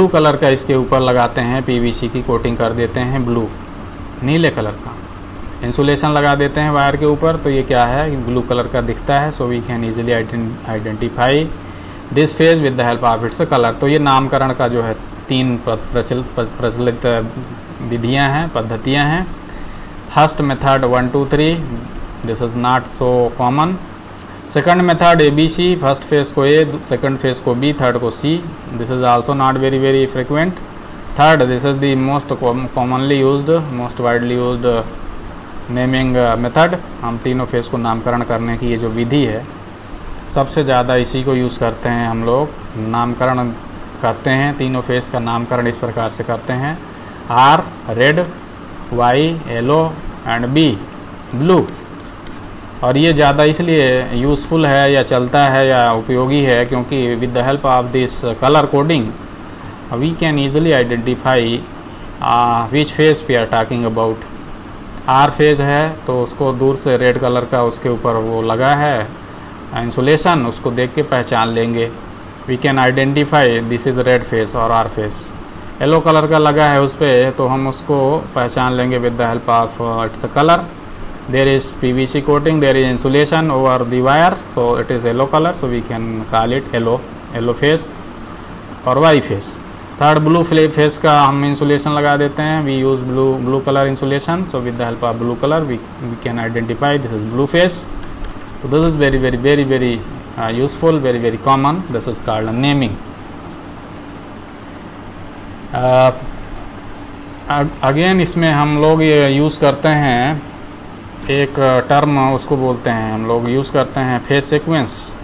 कलर का इसके ऊपर लगाते हैं, पीवीसी की कोटिंग कर देते हैं, ब्लू नीले कलर का इंसुलेशन लगा देते हैं वायर के ऊपर। तो ये क्या है, ब्लू कलर का दिखता है। So we can easily identify this phase with the help of its colour. तो ये नामकरण का जो है 3 प्रचलित विधियां हैं, पद्धतियां हैं। First method 1 2 3, this is not so common. Second method ABC, first phase को ए, सेकंड फेज को बी, थर्ड को C. This is also not very very frequent. Third, this is the most commonly used, most widely used naming method. हम तीनों phase को नामकरण करने की ये जो विधि है, सबसे ज़्यादा इसी को यूज़ करते हैं हम लोग। नामकरण करते हैं, तीनों फेस का नामकरण इस प्रकार से करते हैं, R red, Y yellow and B blue. और ये ज़्यादा इसलिए यूज़फुल है या चलता है या उपयोगी है क्योंकि with the help of this colour coding we can easily identify which phase we are talking about. R phase है तो उसको दूर से रेड कलर का उसके ऊपर वो लगा है इंसुलेशन, उसको देख के पहचान लेंगे। We can identify this is red phase और आर फेस। येलो कलर का लगा है उस पर तो हम उसको पहचान लेंगे with the help of its colour. There is PVC coating, there is insulation over the wire, so it is yellow colour, so we can call it yellow phase और Y phase. Third blue phase का हम insulation लगा देते हैं, we use blue colour insulation, so with the help of blue colour we can identify this is blue phase. So this is very useful, very common. This is called naming. Again इसमें हम लोग ये use करते हैं एक term, उसको बोलते हैं हम लोग यूज़ करते हैं फेज सीक्वेंस।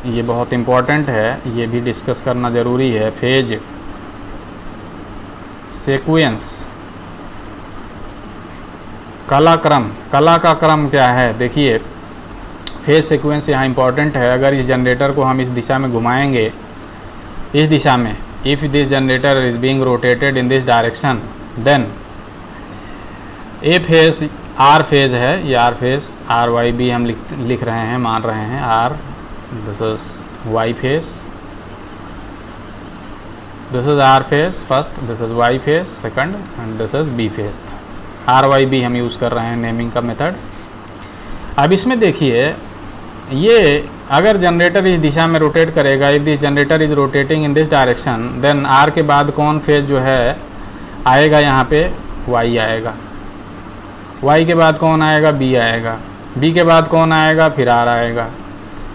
ये बहुत इम्पॉर्टेंट है, ये भी डिस्कस करना ज़रूरी है। फेज सीक्वेंस, कला का क्रम क्या है, देखिए फेज सीक्वेंस यहाँ इंपॉर्टेंट है। अगर इस जनरेटर को हम इस दिशा में घुमाएंगे, इस दिशा में, if this generator is being rotated in this direction, then A phase R phase है, ये R phase, R Y B हम लिख रहे हैं, मान रहे हैं R, this is Y phase, this is R phase first, this is Y phase second and this is B phase. R Y B हम यूज़ कर रहे हैं नेमिंग का मेथड। अब इसमें देखिए, ये अगर जनरेटर इस दिशा में रोटेट करेगा, if this generator is rotating in this direction, then R के बाद कौन फेज जो है आएगा, यहाँ पे वाई आएगा, वाई के बाद कौन आएगा, बी आएगा, बी के बाद कौन आएगा, फिर आर आएगा।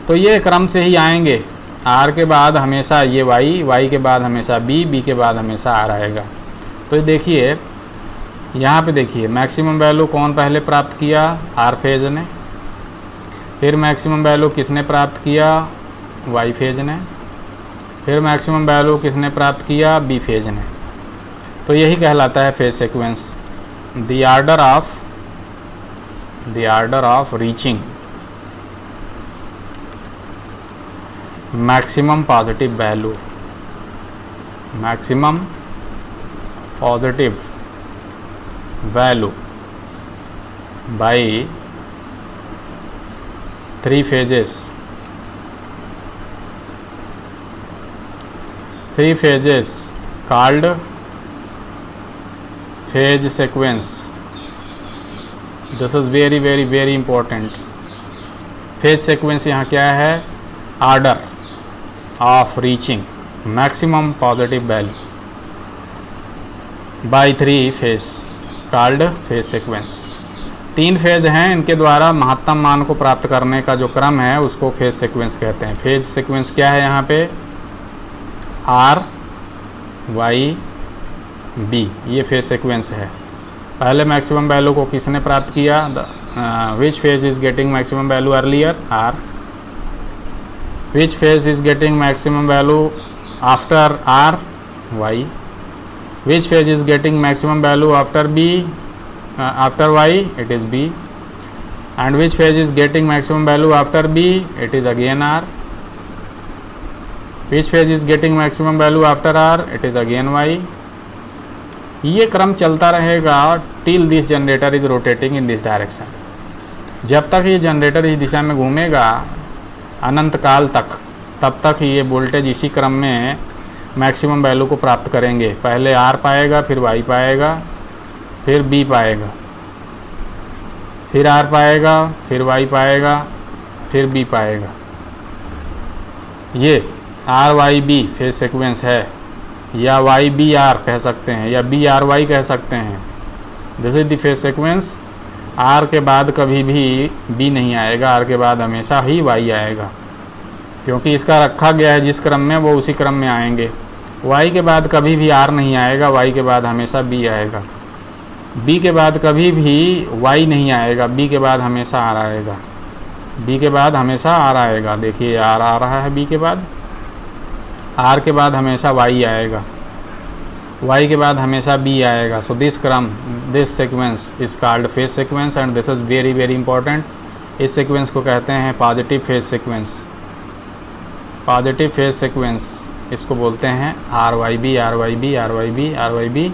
तो ये क्रम से ही आएंगे, आर के बाद हमेशा ये वाई, वाई के बाद हमेशा बी, बी के बाद हमेशा आर आएगा। तो देखिए यहाँ पे देखिए मैक्सिमम वैल्यू कौन पहले प्राप्त किया, आर फेज ने, फिर मैक्सिमम वैल्यू किसने प्राप्त किया, वाई फेज ने, फिर मैक्सिमम वैल्यू किसने प्राप्त किया, बी फेज ने। तो यही कहलाता है phase sequence. The order of reaching maximum positive value, maximum positive value by 3 phases, 3 phases called phase sequence. This is very very very important. phase sequence यहाँ क्या है? order of reaching maximum positive value by 3 phase called phase sequence. 3 phase हैं, इनके द्वारा महत्तम मान को प्राप्त करने का जो क्रम है उसको फेज सीक्वेंस कहते हैं। फेज सीक्वेंस क्या है यहाँ पे? आर वाई बी, ये फेज सीक्वेंस है। पहले मैक्सिमम वैल्यू को किसने प्राप्त किया? Which phase is getting maximum value earlier? R. Which phase is getting maximum value after R? Y. Which phase is getting maximum value after B? After y, it is B. And which phase is getting maximum value after B? It is again R. Which phase is getting maximum value after R? It is again Y. ये क्रम चलता रहेगा till this generator is rotating in this direction. जब तक ये generator इस दिशा में घूमेगा अनंत काल तक, तब तक ये वोल्टेज इसी क्रम में मैक्सिमम वैल्यू को प्राप्त करेंगे। पहले R पाएगा, फिर Y पाएगा, फिर B पाएगा, फिर R पाएगा, फिर Y पाएगा, फिर B पाएगा। ये RYB फेज सीक्वेंस है, या YBR कह सकते हैं, या BRY कह सकते हैं। This is the phase sequence. R के बाद कभी भी B नहीं आएगा, R के बाद हमेशा ही Y आएगा, क्योंकि इसका रखा गया है जिस क्रम में वो उसी क्रम में आएंगे। Y के बाद कभी भी R नहीं आएगा, Y के बाद हमेशा B आएगा। B के बाद कभी भी Y नहीं आएगा, B के बाद हमेशा R आएगा। B के बाद हमेशा R आएगा। देखिए R आ रहा है B के बाद, R के बाद हमेशा Y आएगा, Y के बाद हमेशा B आएगा। सो दिस क्रम, this sequence is called phase sequence and this is very very important. इस सीक्वेंस को कहते हैं positive phase sequence. Positive phase sequence इसको बोलते हैं RYB, RYB, RYB, RYB।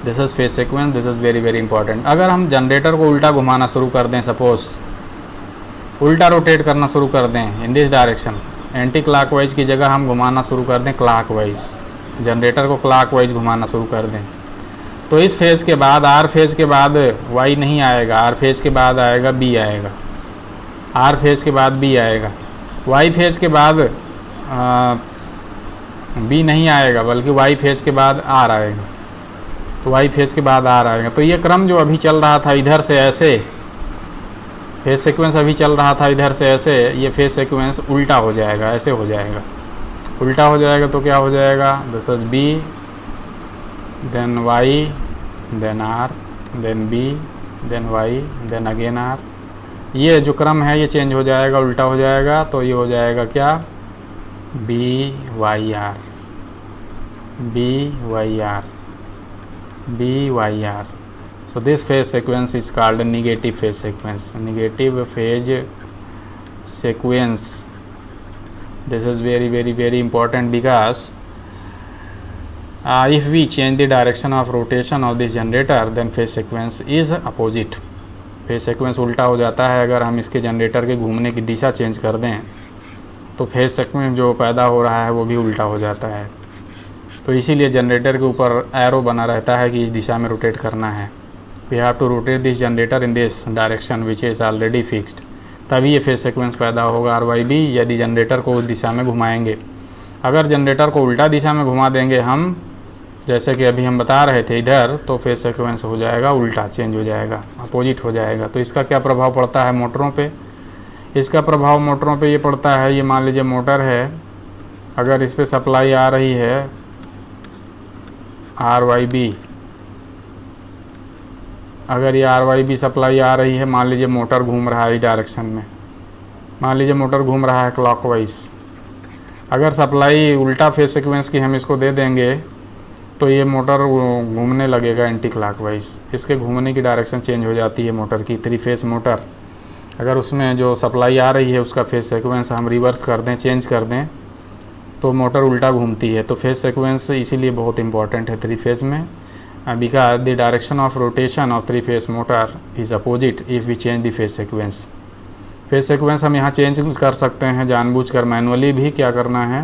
This is phase sequence, this is very very important. अगर हम generator को उल्टा घुमाना शुरू कर दें, सपोज उल्टा रोटेट करना शुरू कर दें इन दिस डायरेक्शन, एंटी क्लॉकवाइज की जगह हम घुमाना शुरू कर दें क्लॉकवाइज, जनरेटर को क्लॉकवाइज घुमाना शुरू कर दें, तो इस फेज़ के बाद, आर फेज़ के बाद वाई नहीं आएगा, आर फेज़ के बाद आएगा बी आएगा, आर फेज़ के बाद बी आएगा, वाई फेज़ के बाद बी नहीं आएगा बल्कि वाई फेज़ के बाद आर आएगा, तो वाई फेज़ के बाद आर आएगा। तो ये क्रम जो अभी चल रहा था इधर से ऐसे, फेज सीक्वेंस अभी चल रहा था इधर से ऐसे, ये फेज सीक्वेंस उल्टा हो जाएगा, ऐसे हो जाएगा। उल्टा हो जाएगा तो क्या हो जाएगा? This is B, then Y, then R, then B, then Y, then again R. ये जो क्रम है ये चेंज हो जाएगा, उल्टा हो जाएगा। तो ये हो जाएगा क्या? B Y R, B Y R, B Y R. So this phase sequence is called a negative phase sequence. Negative phase sequence. This is very very very important because if we change the direction of rotation of this generator, then phase sequence is opposite. Phase sequence उल्टा हो जाता है। अगर हम इसके generator के घूमने की दिशा चेंज कर दें तो phase sequence जो पैदा हो रहा है वो भी उल्टा हो जाता है। तो इसीलिए जनरेटर के ऊपर एरो बना रहता है कि इस दिशा में रोटेट करना है। We have to rotate this generator in this direction which is already fixed. तभी ये फेज सीक्वेंस पैदा होगा RYB, यदि जनरेटर को उस दिशा में घुमाएंगे। अगर जनरेटर को उल्टा दिशा में घुमा देंगे हम, जैसे कि अभी हम बता रहे थे इधर, तो फेज सीक्वेंस हो जाएगा उल्टा, चेंज हो जाएगा, अपोजिट हो जाएगा। तो इसका क्या प्रभाव पड़ता है मोटरों पे? इसका प्रभाव मोटरों पे ये पड़ता है, ये मान लीजिए मोटर है, अगर इस पर सप्लाई आ रही है RYB, अगर ये RYB सप्लाई आ रही है, मान लीजिए मोटर घूम रहा है इस डायरेक्शन में, मान लीजिए मोटर घूम रहा है क्लॉकवाइज, अगर सप्लाई उल्टा फेज सीक्वेंस की हम इसको दे देंगे तो ये मोटर घूमने लगेगा एंटी क्लॉकवाइज, इसके घूमने की डायरेक्शन चेंज हो जाती है मोटर की। 3 फेस मोटर अगर उसमें जो सप्लाई आ रही है उसका फेस सीक्वेंस हम रिवर्स कर दें, चेंज कर दें, तो मोटर उल्टा घूमती है। तो फेस सीक्वेंस इसीलिए बहुत इंपॉर्टेंट है 3 फेस में, because the direction of rotation of 3 phase motor is opposite if we change the phase sequence. Phase sequence हम यहाँ चेंज कर सकते हैं जानबूझकर, मैनुअली भी क्या करना है,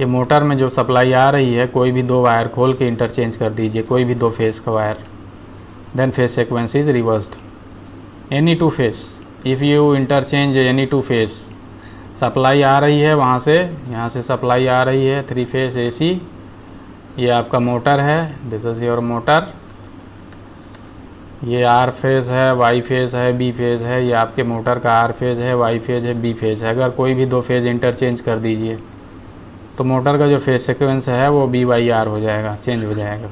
ये मोटर में जो सप्लाई आ रही है कोई भी 2 वायर खोल के इंटरचेंज कर दीजिए, कोई भी 2 फेस का wire, then phase sequence is reversed. Any 2 phase, if you interchange any 2 phase, supply आ रही है वहाँ से, यहाँ से सप्लाई आ रही है 3 फेस AC, ये आपका मोटर है, दिस इज़ योर मोटर, ये R फेज़ है, Y फेज़ है, B फेज़ है, ये आपके मोटर का R फेज़ है, Y फेज़ है, B फेज़ है। अगर कोई भी 2 फेज़ इंटरचेंज कर दीजिए तो मोटर का जो फेस सीक्वेंस है वो B/R हो जाएगा, चेंज हो जाएगा।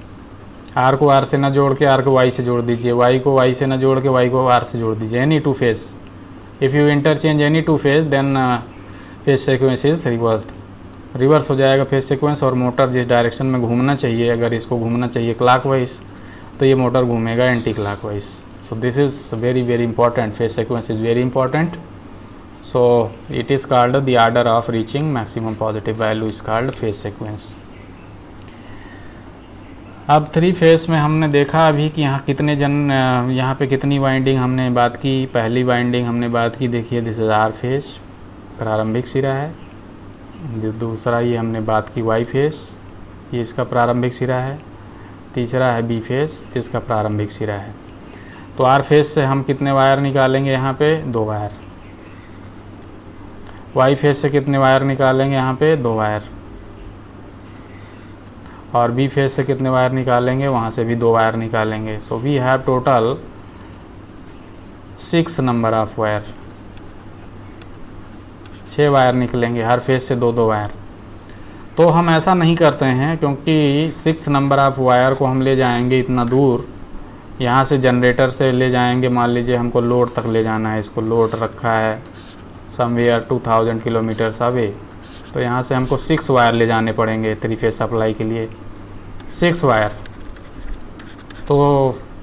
R को R से ना जोड़ के R को Y से जोड़ दीजिए, Y को Y से ना जोड़ के Y को R से जोड़ दीजिए। Any 2 phase, if you interchange any 2 phase then phase sequence is reversed, reverse हो जाएगा फेस सीक्वेंस, और मोटर जिस डायरेक्शन में घूमना चाहिए, अगर इसको घूमना चाहिए क्लॉकवाइज तो ये मोटर घूमेगा anti clockwise. So this is very very important, face sequence is very important. So it is called the order of reaching maximum positive value is called phase sequence। अब 3 फेस में हमने देखा अभी कि यहाँ कितने यहाँ पे कितनी वाइंडिंग हमने बात की। पहली वाइंडिंग हमने बात की, देखिए दिस इज R फेस, प्रारंभिक सिरा है। दूसरा ये हमने बात की Y फेस, ये इसका प्रारंभिक सिरा है। तीसरा है B फेस, इसका प्रारंभिक सिरा है। तो R फेस से हम कितने वायर निकालेंगे, यहाँ पे 2 वायर। Y फेस से कितने वायर निकालेंगे, यहाँ पे 2 वायर। और B फेस से कितने वायर निकालेंगे, वहाँ से भी 2 वायर निकालेंगे। So we have total 6 number of wire, 6 wire निकलेंगे, हर फेस से 2-2 वायर। तो हम ऐसा नहीं करते हैं, क्योंकि 6 नंबर ऑफ वायर को हम ले जाएंगे इतना दूर, यहाँ से जनरेटर से ले जाएंगे, मान लीजिए हमको लोड तक ले जाना है, इसको लोड रखा है समवेयर 2000 किलोमीटर्स अवे, तो यहाँ से हमको 6 वायर ले जाने पड़ेंगे 3 फेस सप्लाई के लिए। 6 वायर तो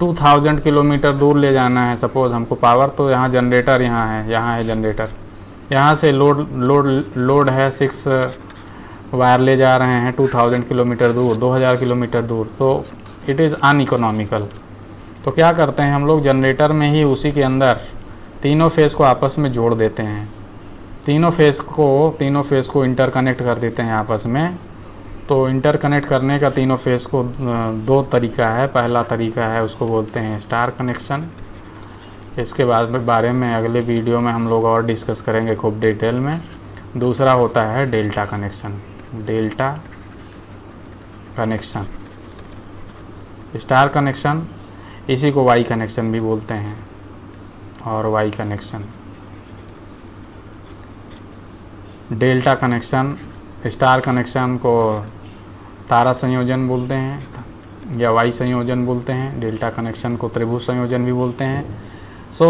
2000 किलोमीटर दूर ले जाना है सपोज़ हमको पावर, तो यहाँ जनरेटर यहाँ है जनरेटर, यहाँ से लोड है 6 वायर ले जा रहे हैं 2000 किलोमीटर दूर, 2000 किलोमीटर दूर, तो इट इज़ अनइकोनॉमिकल। तो क्या करते हैं हम लोग, जनरेटर में ही उसी के अंदर तीनों फेस को आपस में जोड़ देते हैं, तीनों फेस को इंटरकनेक्ट कर देते हैं आपस में। तो इंटरकनेक्ट करने का तीनों फेस को 2 तरीका है। पहला तरीका है उसको बोलते हैं स्टार कनेक्शन, इसके बारे में अगले वीडियो में हम लोग और डिस्कस करेंगे खूब डिटेल में। दूसरा होता है delta connection, delta connection, star connection, इसी को वाई कनेक्शन भी बोलते हैं, और Y connection, delta connection, star connection को तारा संयोजन बोलते हैं या वाई संयोजन बोलते हैं, डेल्टा कनेक्शन को त्रिभुज संयोजन भी बोलते हैं। सो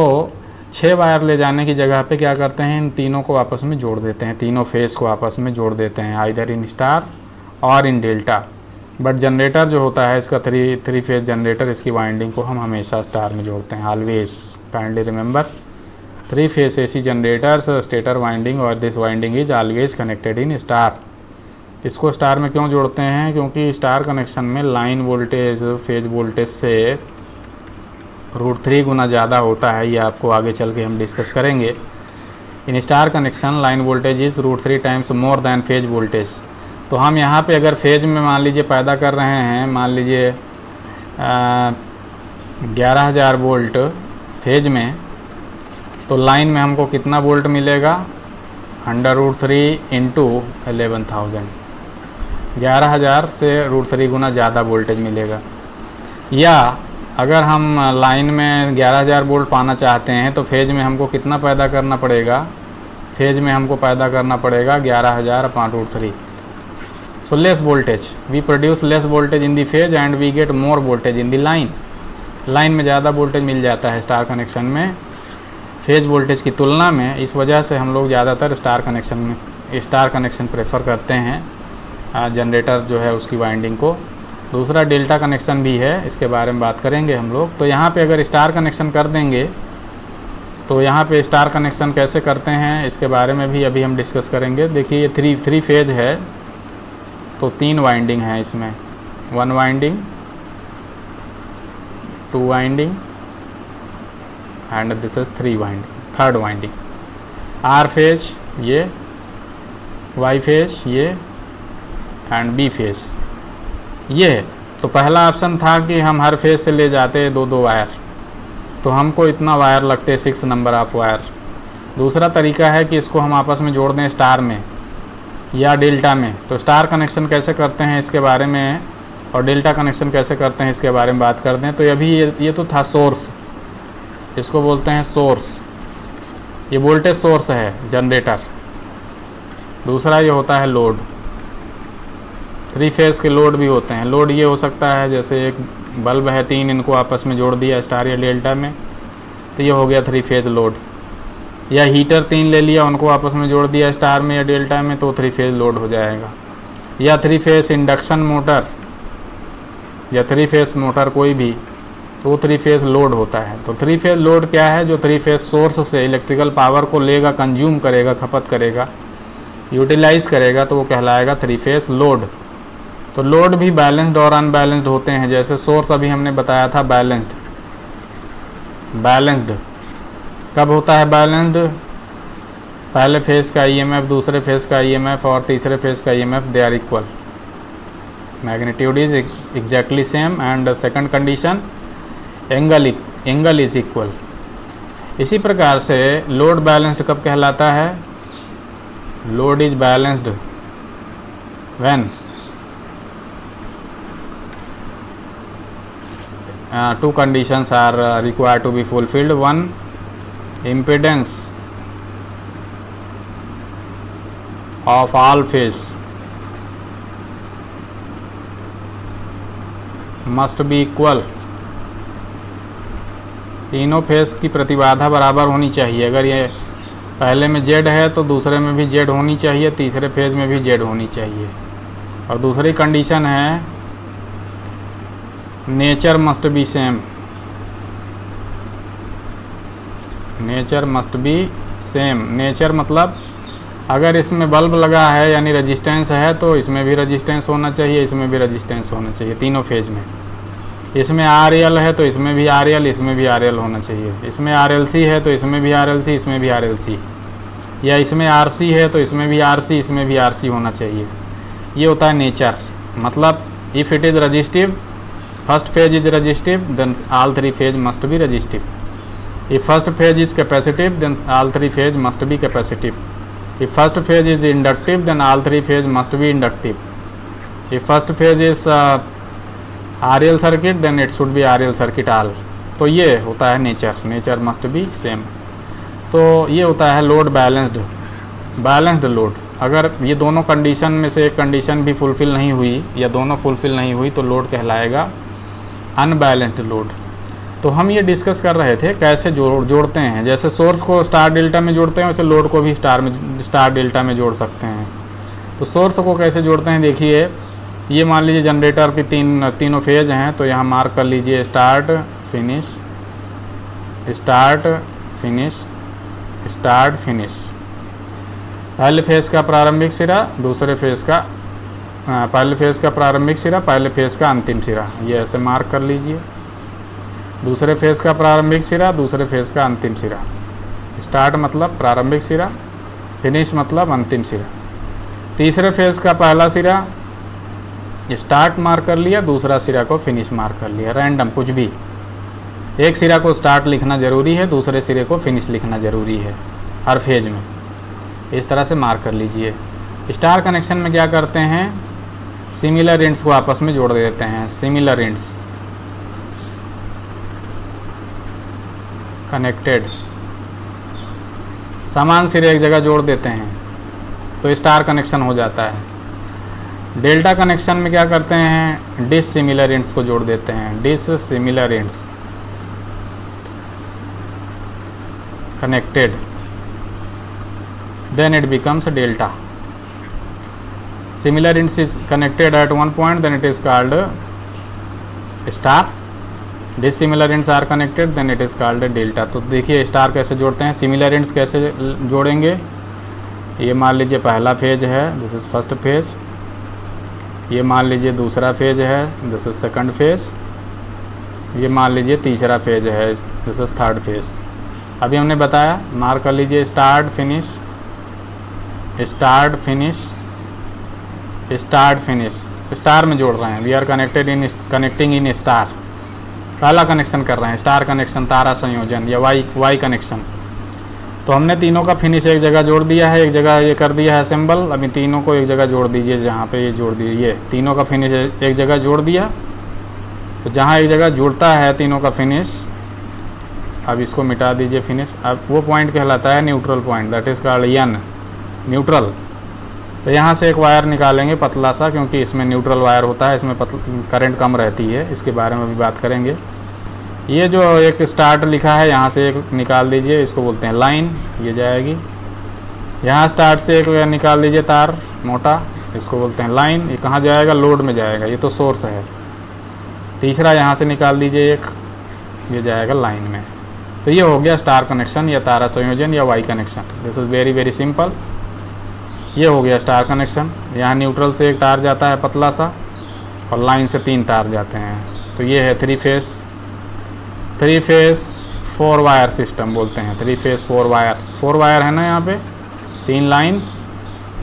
6 वायर ले जाने की जगह पे क्या करते हैं, इन तीनों को आपस में जोड़ देते हैं, तीनों फेस को आपस में जोड़ देते हैं, आइदर इन स्टार और इन डेल्टा। बट जनरेटर जो होता है इसका 3 फेज जनरेटर, इसकी वाइंडिंग को हम हमेशा स्टार में जोड़ते हैं, always kindly remember 3 phase AC generators stator winding और this winding is always connected in star. इसको स्टार में क्यों जोड़ते हैं, क्योंकि स्टार कनेक्शन में लाइन वोल्टेज फेज वोल्टेज से √3 गुना ज़्यादा होता है, ये आपको आगे चल के हम डिस्कस करेंगे। In star connection line voltage is √3 times more than phase voltage. तो हम यहाँ पे अगर फेज में मान लीजिए पैदा कर रहे हैं, मान लीजिए 11,000 वोल्ट फेज में, तो लाइन में हमको कितना वोल्ट मिलेगा, √3 इंटू 11,000, 11,000 से √3 गुना ज़्यादा वोल्टेज मिलेगा। या अगर हम लाइन में 11,000 वोल्ट पाना चाहते हैं तो फेज में हमको कितना पैदा करना पड़ेगा, फेज में हमको पैदा करना पड़ेगा 11,000 upon √3। So less voltage, we produce less voltage in the phase and we get more voltage in the line. Line में ज़्यादा वोल्टेज मिल जाता है स्टार कनेक्शन में फेज वोल्टेज की तुलना में। इस वजह से हम लोग ज़्यादातर स्टार कनेक्शन प्रेफर करते हैं। जनरेटर जो है उसकी वाइंडिंग को। दूसरा डेल्टा कनेक्शन भी है, इसके बारे में बात करेंगे हम लोग। तो यहाँ पे अगर स्टार कनेक्शन कर देंगे तो यहाँ पे स्टार कनेक्शन कैसे करते हैं इसके बारे में भी अभी हम डिस्कस करेंगे। देखिए ये थ्री फेज है तो 3 वाइंडिंग है इसमें, 1 winding, 2 winding and this is 3 winding, 3rd winding. R phase ये, वाई फेज ये एंड बी फेज ये है। तो पहला ऑप्शन था कि हम हर फेज से ले जाते 2-2 वायर, तो हमको इतना वायर लगते 6 नंबर ऑफ वायर। दूसरा तरीका है कि इसको हम आपस में जोड़ दें स्टार में या डेल्टा में। तो स्टार कनेक्शन कैसे करते हैं इसके बारे में और डेल्टा कनेक्शन कैसे करते हैं इसके बारे में बात कर दें। तो अभी ये तो था सोर्स, इसको बोलते हैं सोर्स, ये वोल्टेज सोर्स है जनरेटर। दूसरा ये होता है लोड, 3 फेज के लोड भी होते हैं। लोड ये हो सकता है जैसे एक बल्ब है 3, इनको आपस में जोड़ दिया स्टार या डेल्टा में, तो ये हो गया 3 फेज लोड। या हीटर 3 ले लिया, उनको आपस में जोड़ दिया स्टार में या डेल्टा में, तो 3 फेज लोड हो जाएगा। या 3 फेज इंडक्शन मोटर या 3 फेज मोटर कोई भी, तो 3 फेज लोड होता है। तो 3 फेज लोड क्या है? जो 3 फेज सोर्स से इलेक्ट्रिकल पावर को लेगा, कंज्यूम करेगा, खपत करेगा, यूटिलाइज करेगा, तो वो कहलाएगा 3 फेज लोड। तो लोड भी बैलेंस्ड और अनबैलेंस्ड होते हैं। जैसे सोर्स अभी हमने बताया था बैलेंस्ड, बैलेंस्ड कब होता है बैलेंस्ड? पहले फेज का ईएमएफ, दूसरे फेज का ईएमएफ और तीसरे फेज का EMF they are equal, magnitude is exactly same and second condition angle is equal. इसी प्रकार से लोड बैलेंस्ड कब कहलाता है? Load is balanced when 2 conditions are required to be fulfilled. 1, impedance of all phase must be equal. तीनों phase की प्रतिबाधा बराबर होनी चाहिए। अगर ये पहले में Z है तो दूसरे में भी Z होनी चाहिए, तीसरे फेज में भी Z होनी चाहिए। और दूसरी कंडीशन है nature must be same, nature must be same. Nature मतलब अगर इसमें बल्ब लगा है यानी रेजिस्टेंस है, तो इसमें भी रेजिस्टेंस होना चाहिए, इसमें भी रेजिस्टेंस होना चाहिए तीनों फेज में। इसमें RL है तो इसमें भी RL, इसमें भी RL होना चाहिए। इसमें RLC है तो इसमें भी RLC, इसमें भी RLC। या इसमें RC है तो इसमें भी RC, इसमें भी RC होना चाहिए। ये होता है नेचर। मतलब if it is resistive, first phase is resistive, then all 3 phase must be resistive. If first phase is capacitive, then all 3 phase must be capacitive. If first phase is inductive, then all 3 phase must be inductive. If first phase is RL circuit, then it should be RL circuit all. तो ये होता है nature, nature must be same. तो ये होता है load balanced, balanced load. अगर ये दोनों कंडीशन में से एक कंडीशन भी फुलफ़िल नहीं हुई या दोनों फुलफ़िल नहीं हुई तो लोड कहलाएगा अनबैलेंस्ड लोड। तो हम ये डिस्कस कर रहे थे कैसे जोड़ते हैं। जैसे सोर्स को स्टार डेल्टा में जोड़ते हैं, वैसे लोड को भी स्टार डेल्टा में जोड़ सकते हैं। तो सोर्स को कैसे जोड़ते हैं? देखिए, ये मान लीजिए जनरेटर की तीनों फेज हैं, तो यहाँ मार्क कर लीजिए start finish, start finish, start finish. पहले फेज का प्रारंभिक सिरा, दूसरे फेज का पहले फेज का प्रारंभिक सिरा, पहले फेज का अंतिम सिरा, ये ऐसे मार्क कर लीजिए। दूसरे फेज का प्रारंभिक सिरा, दूसरे फेज का अंतिम सिरा। स्टार्ट मतलब प्रारंभिक सिरा, फिनिश मतलब अंतिम सिरा। तीसरे फेज का पहला सिरा स्टार्ट मार्क कर लिया, दूसरा सिरा को फिनिश मार्क कर लिया। रैंडम कुछ भी, एक सिरा को स्टार्ट लिखना ज़रूरी है, दूसरे सिरे को फिनिश लिखना ज़रूरी है हर फेज में। इस तरह से मार्क कर लीजिए। स्टार कनेक्शन में क्या करते हैं? सिमिलर एंड्स को आपस में जोड़ देते हैं। सिमिलर एंड्स कनेक्टेड, समान सिरे एक जगह जोड़ देते हैं तो स्टार कनेक्शन हो जाता है। डेल्टा कनेक्शन में क्या करते हैं? डिसिमिलर एंड्स को जोड़ देते हैं। Dissimilar ends connected, then it becomes delta. Similar is connected at one point then it is called star, dissimilar ends are connected then it is called delta. तो देखिए स्टार कैसे जोड़ते हैं, सिमिलर इंड्स कैसे जोड़ेंगे। ये मान लीजिए पहला फेज है, दिस इज़ फर्स्ट फेज। ये मान लीजिए दूसरा फेज है, दिस इज़ सेकंड फेज। ये मान लीजिए तीसरा फेज है, दिस इज़ थर्ड फेज। अभी हमने बताया, मार्क कर लीजिए start finish, start finish, start finish. Star में जोड़ रहे हैं, we are connecting in star. पहला कनेक्शन कर रहे हैं, स्टार कनेक्शन, तारा संयोजन या वाई कनेक्शन। तो हमने तीनों का फिनिश एक जगह जोड़ दिया है, एक जगह ये कर दिया है असेंबल। अभी तीनों को एक जगह जोड़ दीजिए, जहाँ पे ये जोड़ दिए, ये तीनों का फिनिश एक जगह जोड़ दिया। तो जहाँ एक जगह जुड़ता है तीनों का फिनिश, अब इसको मिटा दीजिए फिनिश। अब वो पॉइंट कहलाता है neutral point, that is called an, neutral. तो यहाँ से एक वायर निकालेंगे पतला सा, क्योंकि इसमें न्यूट्रल वायर होता है, इसमें करंट कम रहती है, इसके बारे में भी बात करेंगे। ये जो एक स्टार्ट लिखा है, यहाँ से एक निकाल दीजिए, इसको बोलते हैं लाइन, ये जाएगी। यहाँ स्टार्ट से एक निकाल दीजिए तार मोटा, इसको बोलते हैं लाइन। ये कहाँ जाएगा, लोड में जाएगा, ये तो सोर्स है। तीसरा यहाँ से निकाल दीजिए एक, ये जाएगा लाइन में। तो ये हो गया स्टार कनेक्शन या तारा संयोजन या Y connection. This is very very simple. ये हो गया स्टार कनेक्शन। यहाँ न्यूट्रल से एक तार जाता है पतला सा, और लाइन से 3 तार जाते हैं। तो ये है 3 फेस 4 वायर सिस्टम बोलते हैं। 3 फेस 4 वायर है ना, यहाँ पे 3 लाइन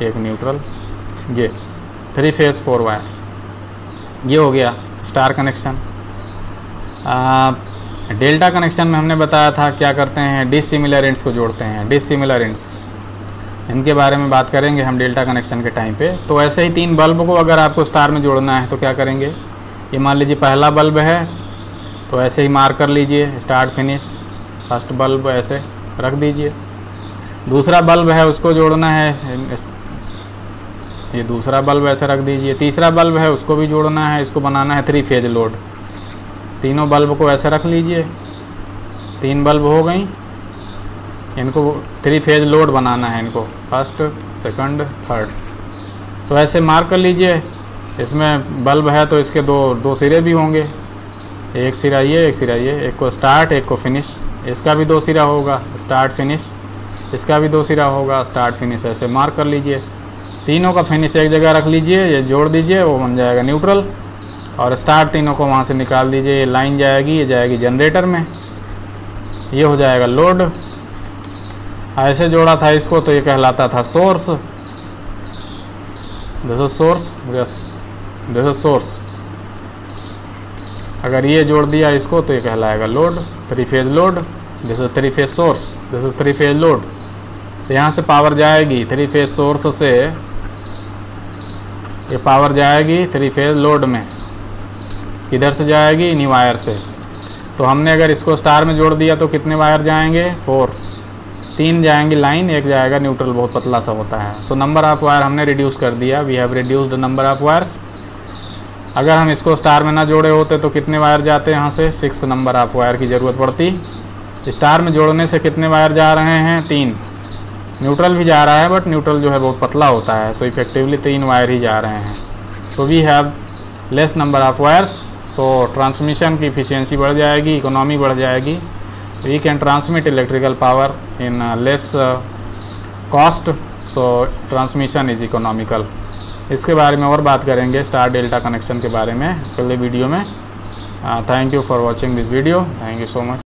1 न्यूट्रल, ये 3 फेस 4 वायर। ये हो गया स्टार कनेक्शन। डेल्टा कनेक्शन में हमने बताया था क्या करते हैं, डिसिमिलर इंड्स को जोड़ते हैं। डिसिमिलर इंड्स, इनके बारे में बात करेंगे हम डेल्टा कनेक्शन के टाइम पे। तो ऐसे ही 3 बल्ब को अगर आपको स्टार में जोड़ना है तो क्या करेंगे, ये मान लीजिए पहला बल्ब है, तो ऐसे ही मार्क कर लीजिए स्टार्ट फिनिश, फर्स्ट बल्ब ऐसे रख दीजिए। दूसरा बल्ब है उसको जोड़ना है, ये दूसरा बल्ब ऐसे रख दीजिए। तीसरा बल्ब है उसको भी जोड़ना है, इसको बनाना है 3 फेज लोड। तीनों बल्ब को ऐसे रख लीजिए, 3 बल्ब हो गई, इनको 3 फेज लोड बनाना है, इनको फर्स्ट सेकंड थर्ड। तो ऐसे मार्क कर लीजिए। इसमें बल्ब है तो इसके दो सिरे भी होंगे, एक सिरा ये, एक सिरा ये, एक को स्टार्ट एक को फिनिश। इसका भी 2 सिरा होगा, स्टार्ट फिनिश। इसका भी 2 सिरा होगा, स्टार्ट फिनिश। ऐसे मार्क कर लीजिए। तीनों का फिनिश एक जगह रख लीजिए, ये जोड़ दीजिए, वो बन जाएगा न्यूट्रल। और स्टार्ट तीनों को वहाँ से निकाल दीजिए, ये लाइन जाएगी, ये जाएगी जनरेटर में, ये हो जाएगा लोड। ऐसे जोड़ा था इसको तो ये कहलाता था source. This is source, this is source. अगर ये जोड़ दिया इसको तो ये कहलाएगा load, 3 phase load. This is 3 phase source, this is 3 phase load. तो यहाँ से पावर जाएगी 3 फेज सोर्स से, ये पावर जाएगी 3 फेज लोड में। किधर से जाएगी, इन्हीं वायर से। तो हमने अगर इसको स्टार में जोड़ दिया तो कितने वायर जाएंगे, 4। 3 जाएंगी लाइन, 1 जाएगा न्यूट्रल, बहुत पतला सा होता है। सो नंबर ऑफ वायर हमने रिड्यूस कर दिया, we have reduced the number of wires. अगर हम इसको स्टार में ना जोड़े होते तो कितने वायर जाते यहाँ से, 6 नंबर ऑफ वायर की ज़रूरत पड़ती। स्टार में जोड़ने से कितने वायर जा रहे हैं, 3। न्यूट्रल भी जा रहा है, बट न्यूट्रल जो है बहुत पतला होता है, सो इफेक्टिवली 3 वायर ही जा रहे हैं। So we have less number of wires, so transmission की इफिशियंसी बढ़ जाएगी, इकोनॉमी बढ़ जाएगी। We can transmit electrical power in less cost, so transmission is economical. इसके बारे में और बात करेंगे स्टार डेल्टा कनेक्शन के बारे में अगले वीडियो में। Thank you for watching this video, thank you so much.